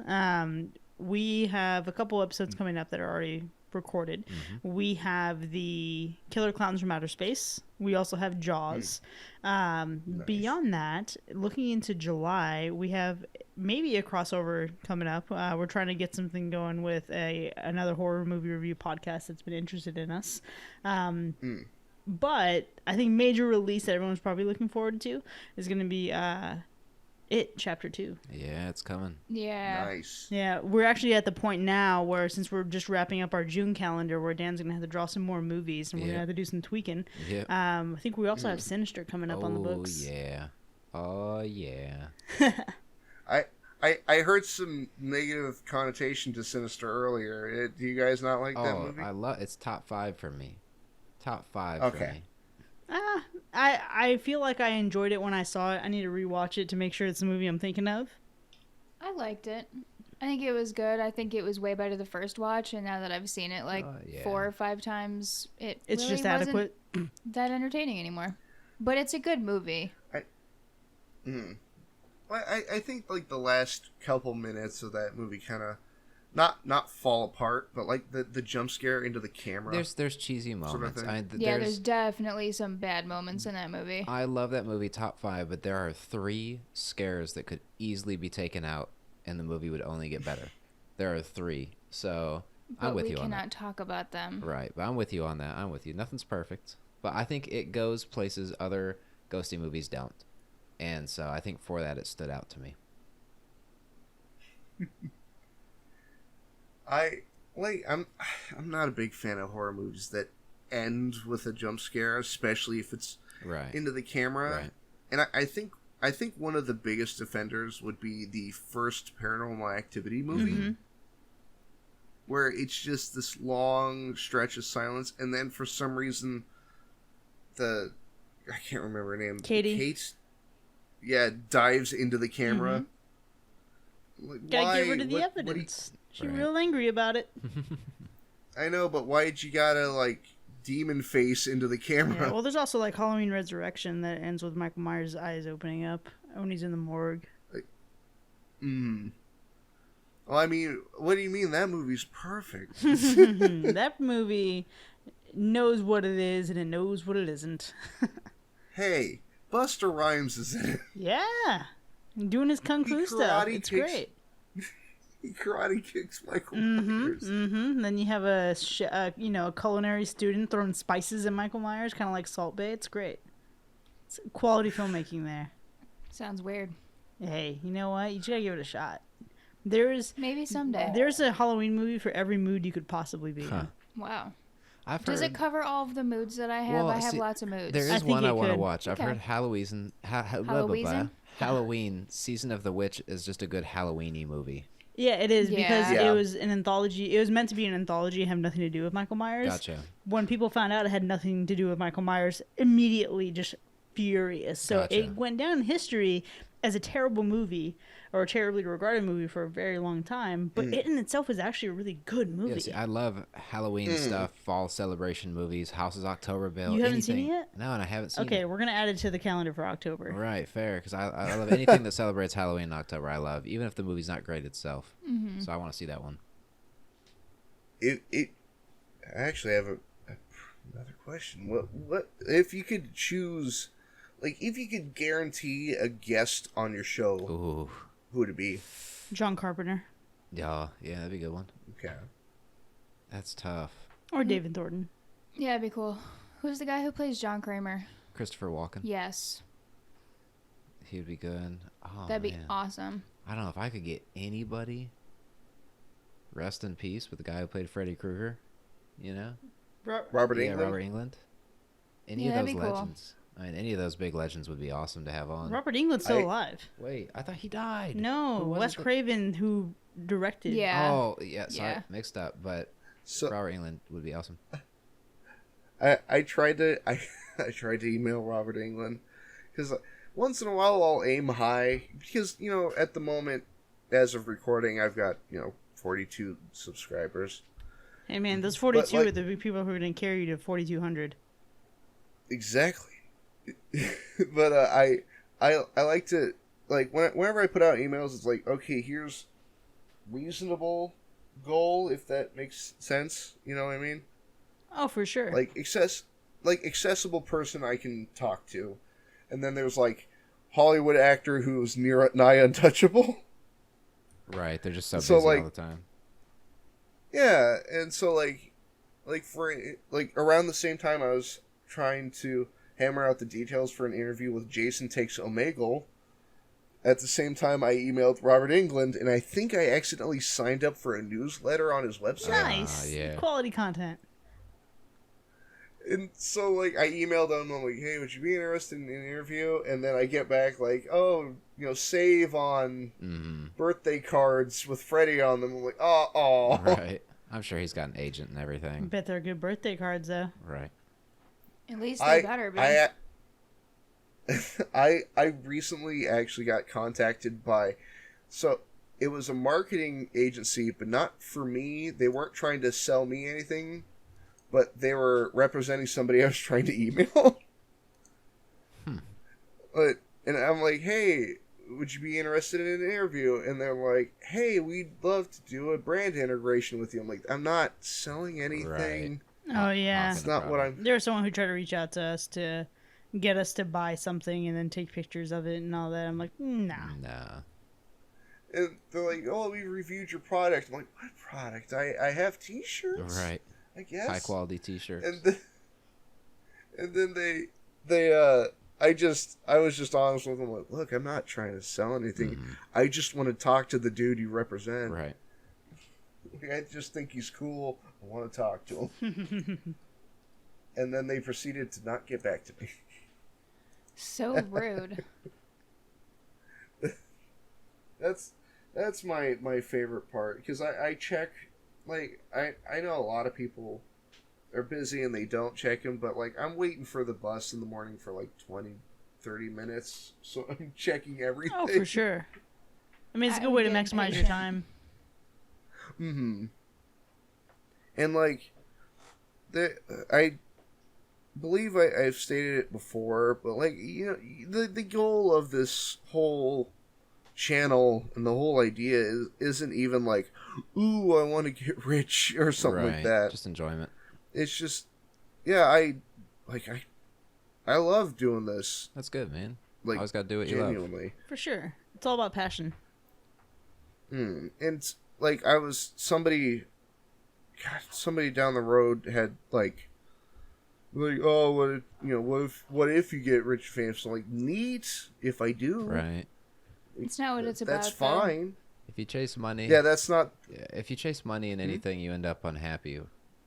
we have a couple episodes coming up that are already recorded. Mm-hmm. We have the Killer Clowns from Outer Space. We also have Jaws. Nice. Beyond that, looking into July, we have maybe a crossover coming up. We're trying to get something going with another horror movie review podcast that's been interested in us. But I think major release that everyone's probably looking forward to is going to be It Chapter 2. Yeah, it's coming. Yeah. Nice. Yeah, we're actually at the point now where, since we're just wrapping up our June calendar, where Dan's going to have to draw some more movies and we're going to have to do some tweaking. Yep. I think we also have Sinister coming up on the books. Oh, yeah. I heard some negative connotation to Sinister earlier. Do you guys not like that movie? It's top 5 for me. Top 5 Okay. for me. I feel like I enjoyed it when I saw it. I need to rewatch it to make sure it's the movie I'm thinking of. I liked it. I think it was good. I think it was way better the first watch, and now that I've seen it 4 or 5 times, it's really just wasn't adequate. that entertaining anymore. But it's a good movie. Well, I think like the last couple minutes of that movie kind of not fall apart, but like the jump scare into the camera. There's cheesy moments. Sort of There's definitely some bad moments in that movie. I love that movie, top 5, but there are 3 scares that could easily be taken out, and the movie would only get better. There are 3, so I'm with you on that. We cannot talk about them. Right, but I'm with you on that. I'm with you. Nothing's perfect, but I think it goes places other ghosty movies don't, and so I think for that it stood out to me. I'm not a big fan of horror movies that end with a jump scare, especially if it's into the camera. Right. And I think one of the biggest offenders would be the first Paranormal Activity movie, where it's just this long stretch of silence, and then for some reason, I can't remember her name. Kate, dives into the camera. Like, gotta get rid of the evidence. She's real angry about it. I know, but why'd you gotta demon face into the camera? Yeah, well, there's also like Halloween Resurrection that ends with Michael Myers' eyes opening up when he's in the morgue. Well, I mean, what do you mean? That movie's perfect. That movie knows what it is and it knows what it isn't. Hey, Busta Rhymes is in it. Yeah, doing his kung fu stuff. It's great. He karate kicks Michael Myers. Then you have a culinary student throwing spices at Michael Myers, kind of like Salt Bae. It's great. It's quality filmmaking there. Sounds weird. Hey, you know what? You just gotta give it a shot. Maybe someday. There's a Halloween movie for every mood you could possibly be in. Wow. Does it cover all of the moods that I have? I have lots of moods. There is one I want to watch. I've heard Halloween Season of the Witch is just a good Halloween-y movie. Yeah, it is, because it was an anthology. It was meant to be an anthology and have nothing to do with Michael Myers. Gotcha. When people found out it had nothing to do with Michael Myers, immediately just furious. So it went down in history as a terrible movie or a terribly regarded movie for a very long time, but it in itself is actually a really good movie. Yeah, see, I love Halloween stuff, fall celebration movies, Houses October Bill. You haven't anything. seen it yet? No, and I haven't seen it. Okay, we're gonna add it to the calendar for October. Right, fair, because I love anything that celebrates Halloween in October. I love, even if the movie's not great itself. So I want to see that one. I actually have another question. What if you could choose, like, if you could guarantee a guest on your show, Ooh, who would it be? John Carpenter yeah, that'd be a good one. Okay. That's tough. or David Thornton. Yeah, it'd be cool. Who's the guy who plays John Kramer? Christopher Walken. Yes. He'd be good. Oh, That'd be man. awesome. I don't know if I could get anybody. Rest in peace with the guy who played Freddy Krueger. You know? Robert Yeah, Englund? Robert Englund. Any Yeah, of that'd those be cool. legends. I mean, any of those big legends would be awesome to have on. Robert Englund's still alive. Wait, I thought he died. No, Who was Wes it that- Craven, who directed. Yeah. Oh, yeah, sorry, Yeah. mixed up, but So Robert Englund would be awesome. I tried to I tried to email Robert Englund because once in a while I'll aim high because at the moment, as of recording, I've got 42 subscribers. Hey man, those 42 like- are the people who are going to carry you to 4,200. Exactly. But I like to, like, whenever I put out emails, it's like, okay, here's reasonable goal, if that makes sense. You know what I mean? Oh, for sure. Like accessible person I can talk to, and then there's like Hollywood actor who's nigh untouchable. Right, they're just so So, busy like- all the time. Yeah, and so like for around the same time I was trying to hammer out the details for an interview with Jason Takes Omegle. At the same time, I emailed Robert Englund, and I think I accidentally signed up for a newsletter on his website. Nice. yeah. Quality content. And so, like, I emailed him, I'm like, hey, would you be interested in an interview? And then I get back, like, oh, save on birthday cards with Freddy on them. I'm like, oh. Right. I'm sure he's got an agent and everything. Bet they're good birthday cards, though. Right. At least they better be. I recently actually got contacted by, so it was a marketing agency, but not for me. They weren't trying to sell me anything, but they were representing somebody I was trying to email. And I'm like, hey, would you be interested in an interview? And they're like, hey, we'd love to do a brand integration with you. I'm like, I'm not selling anything. Oh, yeah. It's not what I'm... There was someone who tried to reach out to us to get us to buy something and then take pictures of it and all that. I'm like, nah. Nah. And they're like, oh, we reviewed your product. I'm like, what product? I have t-shirts? Right. I guess. High quality t-shirts. And then they I was just honest with them, like, look, I'm not trying to sell anything. I just want to talk to the dude you represent. Right. I just think he's cool. I want to talk to him. And then they proceeded to not get back to me. So rude. That's my favorite part, because I check, like, I know a lot of people are busy and they don't check them, but, like, I'm waiting for the bus in the morning for like 20-30 minutes, so I'm checking everything. Oh, for sure. I mean, it's a good I'm way to getting maximize your patient. time. And, like, I believe I've stated it before, but, like, the goal of this whole channel and the whole idea isn't even like, ooh, I want to get rich or something like that. Just enjoyment. It's just, yeah, I love doing this. That's good, man. Like, Always got to do what you love. genuinely. For sure. It's all about passion. And like, I was somebody down the road had like, oh, what if you get rich and famous? I'm like, neat. If I do, Right. It's not what it's about. that's though. fine. If you chase money. Yeah, that's not If you chase money in anything, you end up unhappy.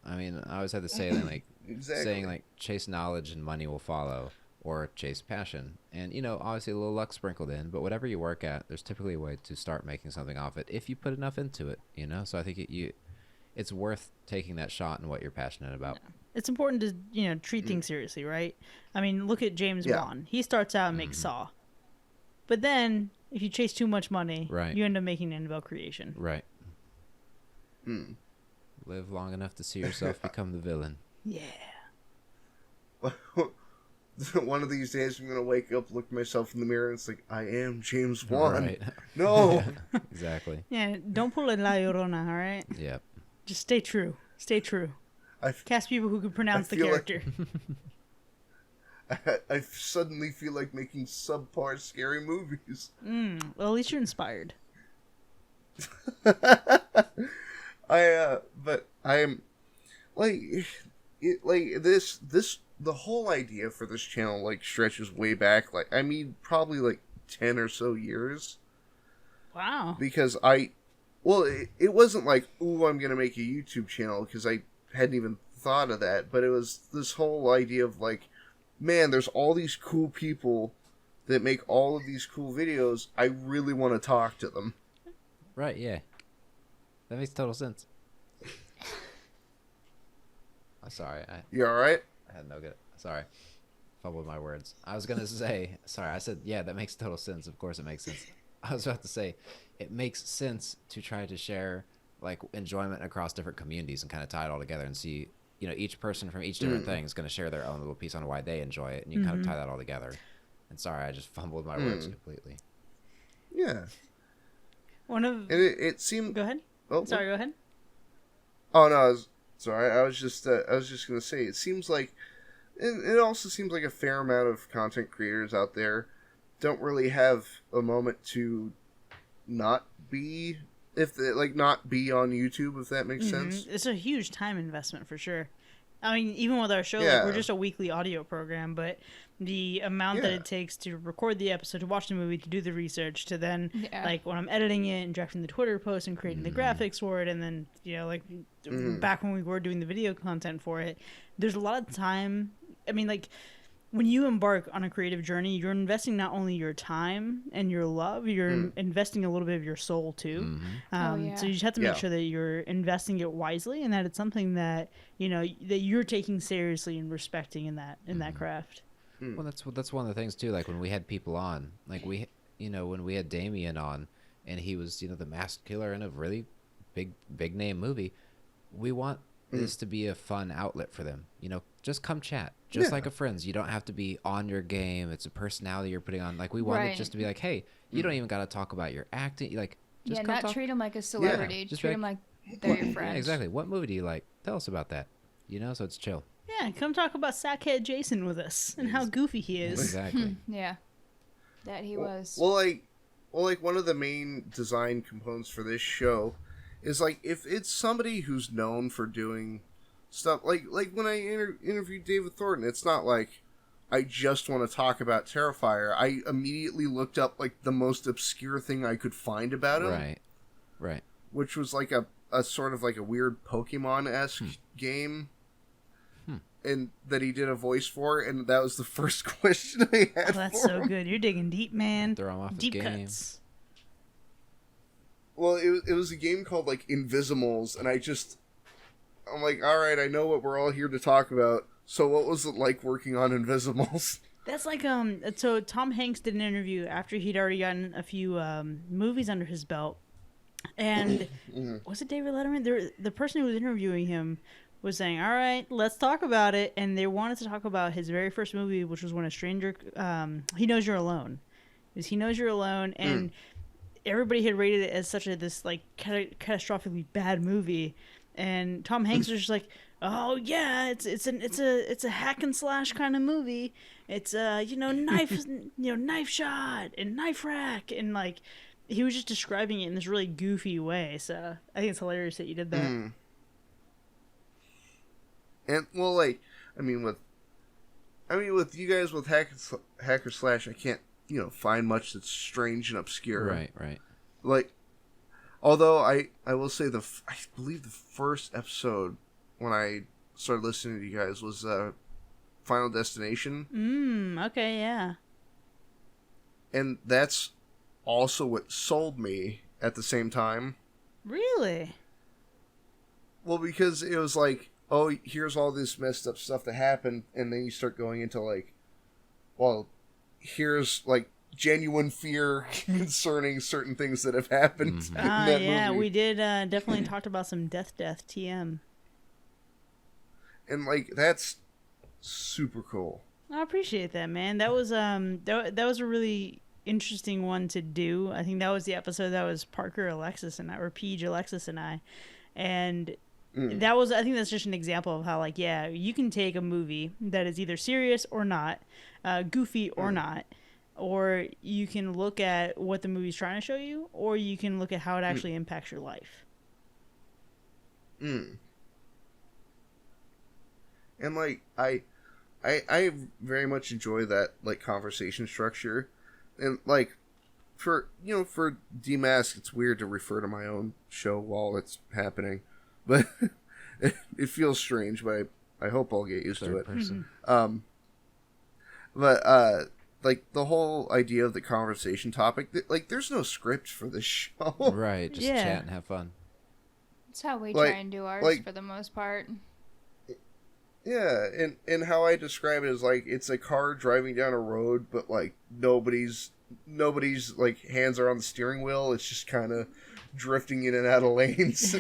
I mean, I always had the saying, like, exactly. chase knowledge and money will follow, or chase passion. And, obviously a little luck sprinkled in, but whatever you work at, there's typically a way to start making something off it if you put enough into it, So I think it's worth taking that shot in what you're passionate about. It's important to, treat things seriously, right? I mean, look at James Yeah. Wan. He starts out and makes Saw. But then, if you chase too much money, Right. you end up making an Annabelle creation. Right. Hmm. Live long enough to see yourself become the villain. Yeah. One of these days, I'm gonna wake up, look at myself in the mirror, and it's like, I am James Wan. Right. No. Exactly. Yeah, don't pull a La Llorona, all right? Yep. Just stay true. Stay true. Cast people who can pronounce the feel like- character. I suddenly feel like making subpar scary movies. Well, at least you're inspired. But I'm like, the whole idea for this channel like stretches way back. Like, I mean, probably like 10 or so years. Wow. Because it wasn't like, ooh, I'm gonna make a YouTube channel, because I hadn't even thought of that. But it was this whole idea of like, man, there's all these cool people that make all of these cool videos. I really want to talk to them. Right, yeah. That makes total sense. I'm sorry. You alright? I had no good. Sorry. Fumbled my words. I was going to say, sorry, I said, yeah, that makes total sense. Of course it makes sense. I was about to say, it makes sense to try to share like enjoyment across different communities and kind of tie it all together and see, you know, each person from each different thing is going to share their own little piece on why they enjoy it, and you kind of tie that all together. And sorry, I just fumbled my words completely. Yeah. One of... And it seemed... Go ahead. Oh, Sorry, go ahead. Oh, no, sorry. I was just going to say, it seems like... It also seems like a fair amount of content creators out there don't really have a moment to not be... not be on YouTube, if that makes sense. It's a huge time investment for sure. I mean, even with our show, Yeah. like, we're just a weekly audio program, but the amount that it takes to record the episode, to watch the movie, to do the research, to then, like, when I'm editing it and drafting the Twitter post and creating the graphics for it, and then, you know, like, back when we were doing the video content for it, there's a lot of time. I mean, like, when you embark on a creative journey, you're investing not only your time and your love, you're investing a little bit of your soul too. So you just have to make sure that you're investing it wisely, and that it's something that, you know, that you're taking seriously and respecting in that craft. Well, that's one of the things too. Like when we had people on, like when we had Damien on, and he was, you know, the masked killer in a really big name movie. We want this to be a fun outlet for them. You know, just come chat, just like a friends. You don't have to be on your game. It's a personality you're putting on. Like we want it just to be like, hey, you don't even got to talk about your acting. Like, just come not talk. treat them like a celebrity. Yeah, Just treat them like they're your friend. Yeah, exactly. What movie do you like? Tell us about that. You know, so it's chill. Yeah, come talk about Sackhead Jason with us and how goofy he is. Exactly. Yeah, that he was. Well, like one of the main design components for this show is like if it's somebody who's known for doing stuff like when I interviewed David Thornton, it's not like I just want to talk about Terrifier. I immediately looked up like the most obscure thing I could find about him. Right. Which was like a sort of like a weird Pokemon-esque game. And that he did a voice for, and that was the first question I had. Oh, that's for so him. good. You're digging deep, man. Throw him off his Deep game. cuts. Well, it was a game called like Invisimals, and I'm like, all right, I know what we're all here to talk about. So, what was it like working on Invisimals? That's like so Tom Hanks did an interview after he'd already gotten a few movies under his belt, and was it David Letterman? The person who was interviewing him was saying, all right, let's talk about it. And they wanted to talk about his very first movie, which was when a stranger, He Knows You're Alone. It was He Knows You're Alone, and everybody had rated it as such this like catastrophically bad movie. And Tom Hanks was just like, oh yeah, it's a hack and slash kind of movie. It's knife shot and knife rack, and like he was just describing it in this really goofy way. So I think it's hilarious that you did that. And well, like, I mean, with you guys with hacker slash, I can't find much that's strange and obscure. Right. Like, although I will say I believe the first episode when I started listening to you guys was Final Destination. Okay, yeah. And that's also what sold me at the same time. Really? Well, because it was like, oh, here's all this messed up stuff that happened, and then you start going into like, well, here's like genuine fear concerning certain things that have happened in that Yeah, movie. we did definitely talked about some death TM. And like that's super cool. I appreciate that, man. That was that was a really interesting one to do. I think that was the episode that was Parker, Alexis, and I, or Peach, Alexis, and I, and that was, I think that's just an example of how, like, yeah, you can take a movie that is either serious or not, goofy or not, or you can look at what the movie's trying to show you, or you can look at how it actually impacts your life. And like I very much enjoy that like conversation structure, and like for Demasked, it's weird to refer to my own show while it's happening, but it feels strange. But I hope I'll get used to it. Person. But like the whole idea of the conversation topic, like there's no script for this show, Right, just Yeah. chat and have fun. That's how we Like- try and do ours like- for the most part. Yeah, and how I describe it is like it's a car driving down a road, but like nobody's like hands are on the steering wheel. It's just kind of drifting in and out of lanes,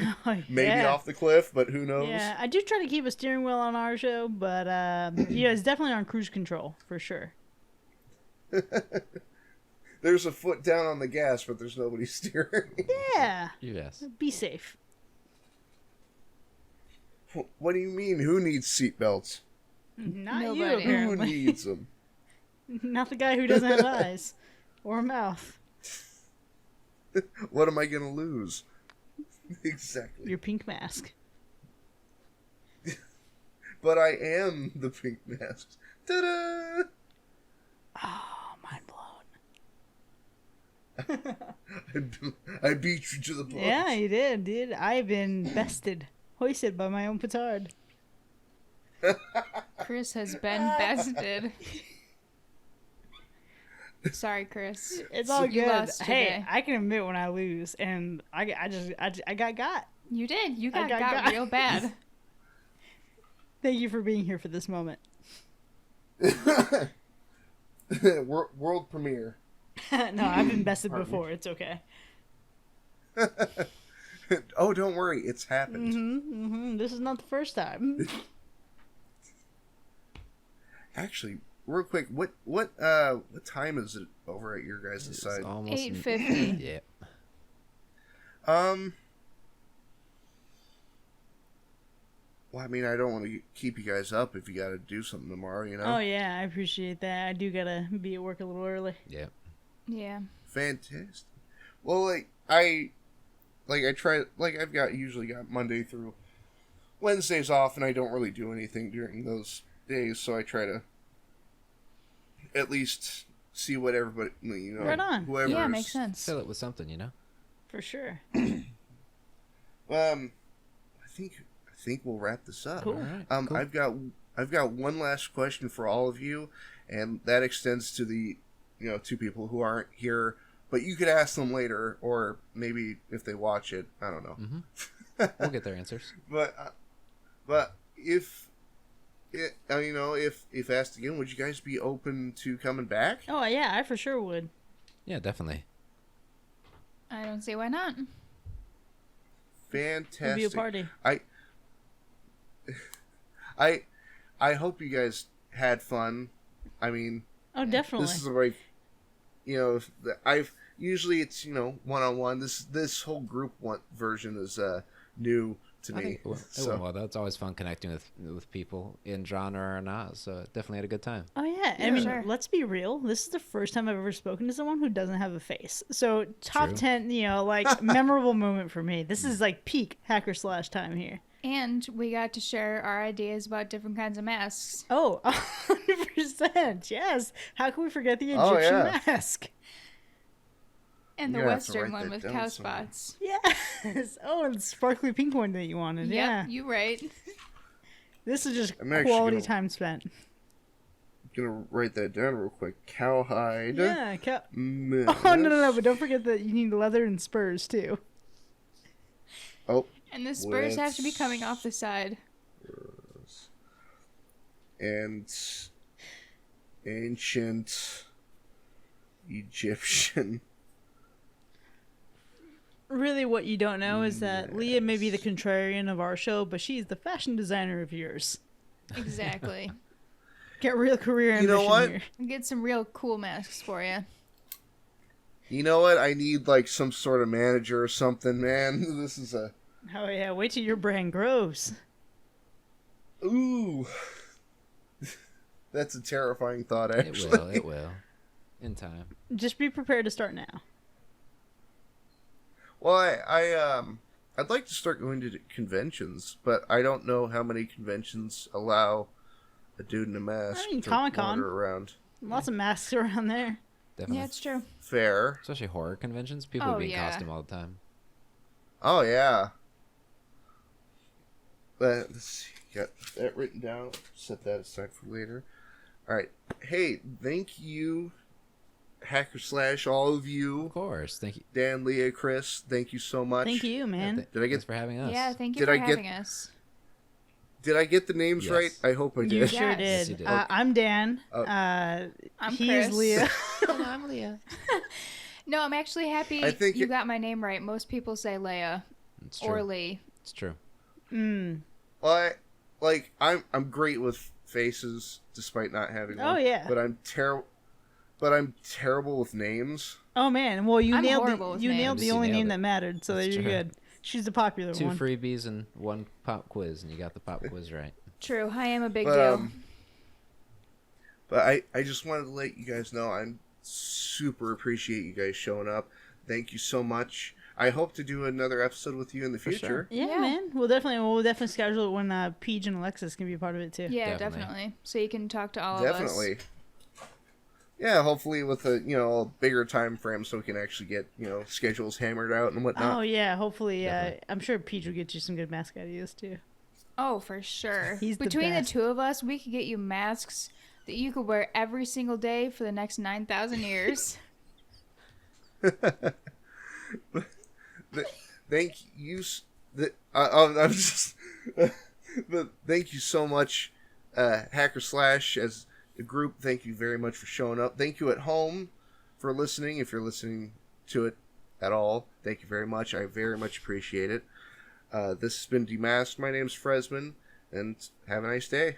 maybe Yeah. off the cliff, but who knows? Yeah, I do try to keep a steering wheel on our show, but yeah, it's definitely on cruise control for sure. There's a foot down on the gas, but there's nobody steering. Yeah, Yes. be safe. What do you mean? Who needs seatbelts? Not you, Nobody. Who apparently. needs them? Not the guy who doesn't have eyes or a mouth. What am I gonna lose? Exactly. Your pink mask. But I am the pink mask. Ta-da! Oh, mind blown. I beat you to the punch. Yeah, you did, dude. I've been bested, hoisted by my own petard. Kris has been bested. Sorry, Kris. It's all You good. lost Hey, today. I can admit when I lose, and I got. You did. You got got. real bad. Thank you for being here for this moment. World premiere. No, I've been bested before. It's okay. Oh, don't worry, it's happened. This is not the first time. Actually, real quick, what time is it over at your guys' It's side? almost 8:50. Yeah. Well, I mean, I don't want to keep you guys up if you got to do something tomorrow, you know? Oh yeah, I appreciate that. I do gotta be at work a little early. Yeah. Yeah. Fantastic. Well, I've usually got Monday through Wednesdays off, and I don't really do anything during those days, so I try to at least see what everybody, Right on. whoever Yeah, is- makes sense. Fill it with something, you know? For sure. I think we'll wrap this up. Cool. All right. Cool. I've got one last question for all of you, and that extends to the two people who aren't here, but you could ask them later, or maybe if they watch it, I don't know. We'll get their answers. But if asked again, would you guys be open to coming back? Oh yeah, I for sure would. Yeah, definitely. I don't see why not. Fantastic. It'd be a party. I hope you guys had fun. I mean, Oh, definitely. this is like, I've usually it's one-on-one. This whole group version is new to me. Well, that's always fun connecting with people in genre or not. So definitely had a good time. Oh yeah, I Yeah, mean, sure. let's be real. This is the first time I've ever spoken to someone who doesn't have a face. So top True. 10, like memorable moment for me. This is like peak hacker slash time here. And we got to share our ideas about different kinds of masks. Oh, 100%. Yes. How can we forget the Oh, Egyptian yeah. mask? And the You're gonna have to Western write one that with down cow somewhere. spots. Yes. Oh, and the sparkly pink one that you wanted. Yep, Yeah. you right. This is just I'm actually quality gonna- time spent. Gonna write that down real quick. Cowhide. Yeah. Mask. Oh, no. But don't forget that you need leather and spurs, too. Oh, And the spurs have to be coming off the side. and ancient Egyptian. Really, what you don't know is that Leah may be the contrarian of our show, but she's the fashion designer of yours. Exactly. Get real career You ambition know what? here. Get some real cool masks for you. You know what? I need like some sort of manager or something, man. This is a Oh yeah, wait till your brand grows. ooh. That's a terrifying thought, It actually. will. It will. In time. Just be prepared to start now. Well, I'd like to start going to conventions, but I don't know how many conventions allow a dude in a mask I mean, to Comic-Con. wander around. Lots of masks around there. Definitely. Yeah, it's true. Fair. Especially horror conventions. People Oh, be in yeah. costume all the time. Oh yeah. But let's see, got that written down. Set that aside for later. All right. Hey, thank you, Hacker Slash, all of you, Of course. Thank you. Dan, Leah, Kris. Thank you so much. Thank you, man. Th- Did I get- Thanks for having us? Yeah, thank you Did for I get- having us. Did I get the names Yes. right? I hope I You did. sure Yes. Yes, did. you did. I'm Dan. Oh. I'm He's Kris. Leah. I'm Leah. No, I'm actually happy I think you it- got my name right. Most people say Leah It's true. or Lee. It's true. Well, I'm great with faces, despite not having Oh, one. yeah. But I'm terrible with names. Oh man, well you I'm nailed horrible with you nailed names. the You only nailed name it. that mattered, so That's you're true. good. She's the popular 2 one. freebies and 1 pop quiz, and you got the pop quiz right. True, I am a big But deal. But I just wanted to let you guys know I'm super appreciate you guys showing up. Thank you so much. I hope to do another episode with you in the For future. sure. Yeah, Yeah. man. We'll definitely schedule it when Peach and Alexis can be a part of it too. Yeah, Definitely. definitely. So you can talk to all of Definitely. Yeah, hopefully with a bigger time frame so we can actually get schedules hammered out and Oh whatnot. yeah, hopefully. Definitely. I'm sure Peach will get you some good mask ideas too. us. Oh, for sure. He's the Between the best. two of us, we could get you masks that you could wear every single day for the next 9,000 years. Thank you. I'm just. But thank you so much, Hacker Slash, as a group. Thank you very much for showing up. Thank you at home for listening. If you're listening to it at all, thank you very much. I very much appreciate it. This has been Demasked. My name's Frezzman, and have a nice day.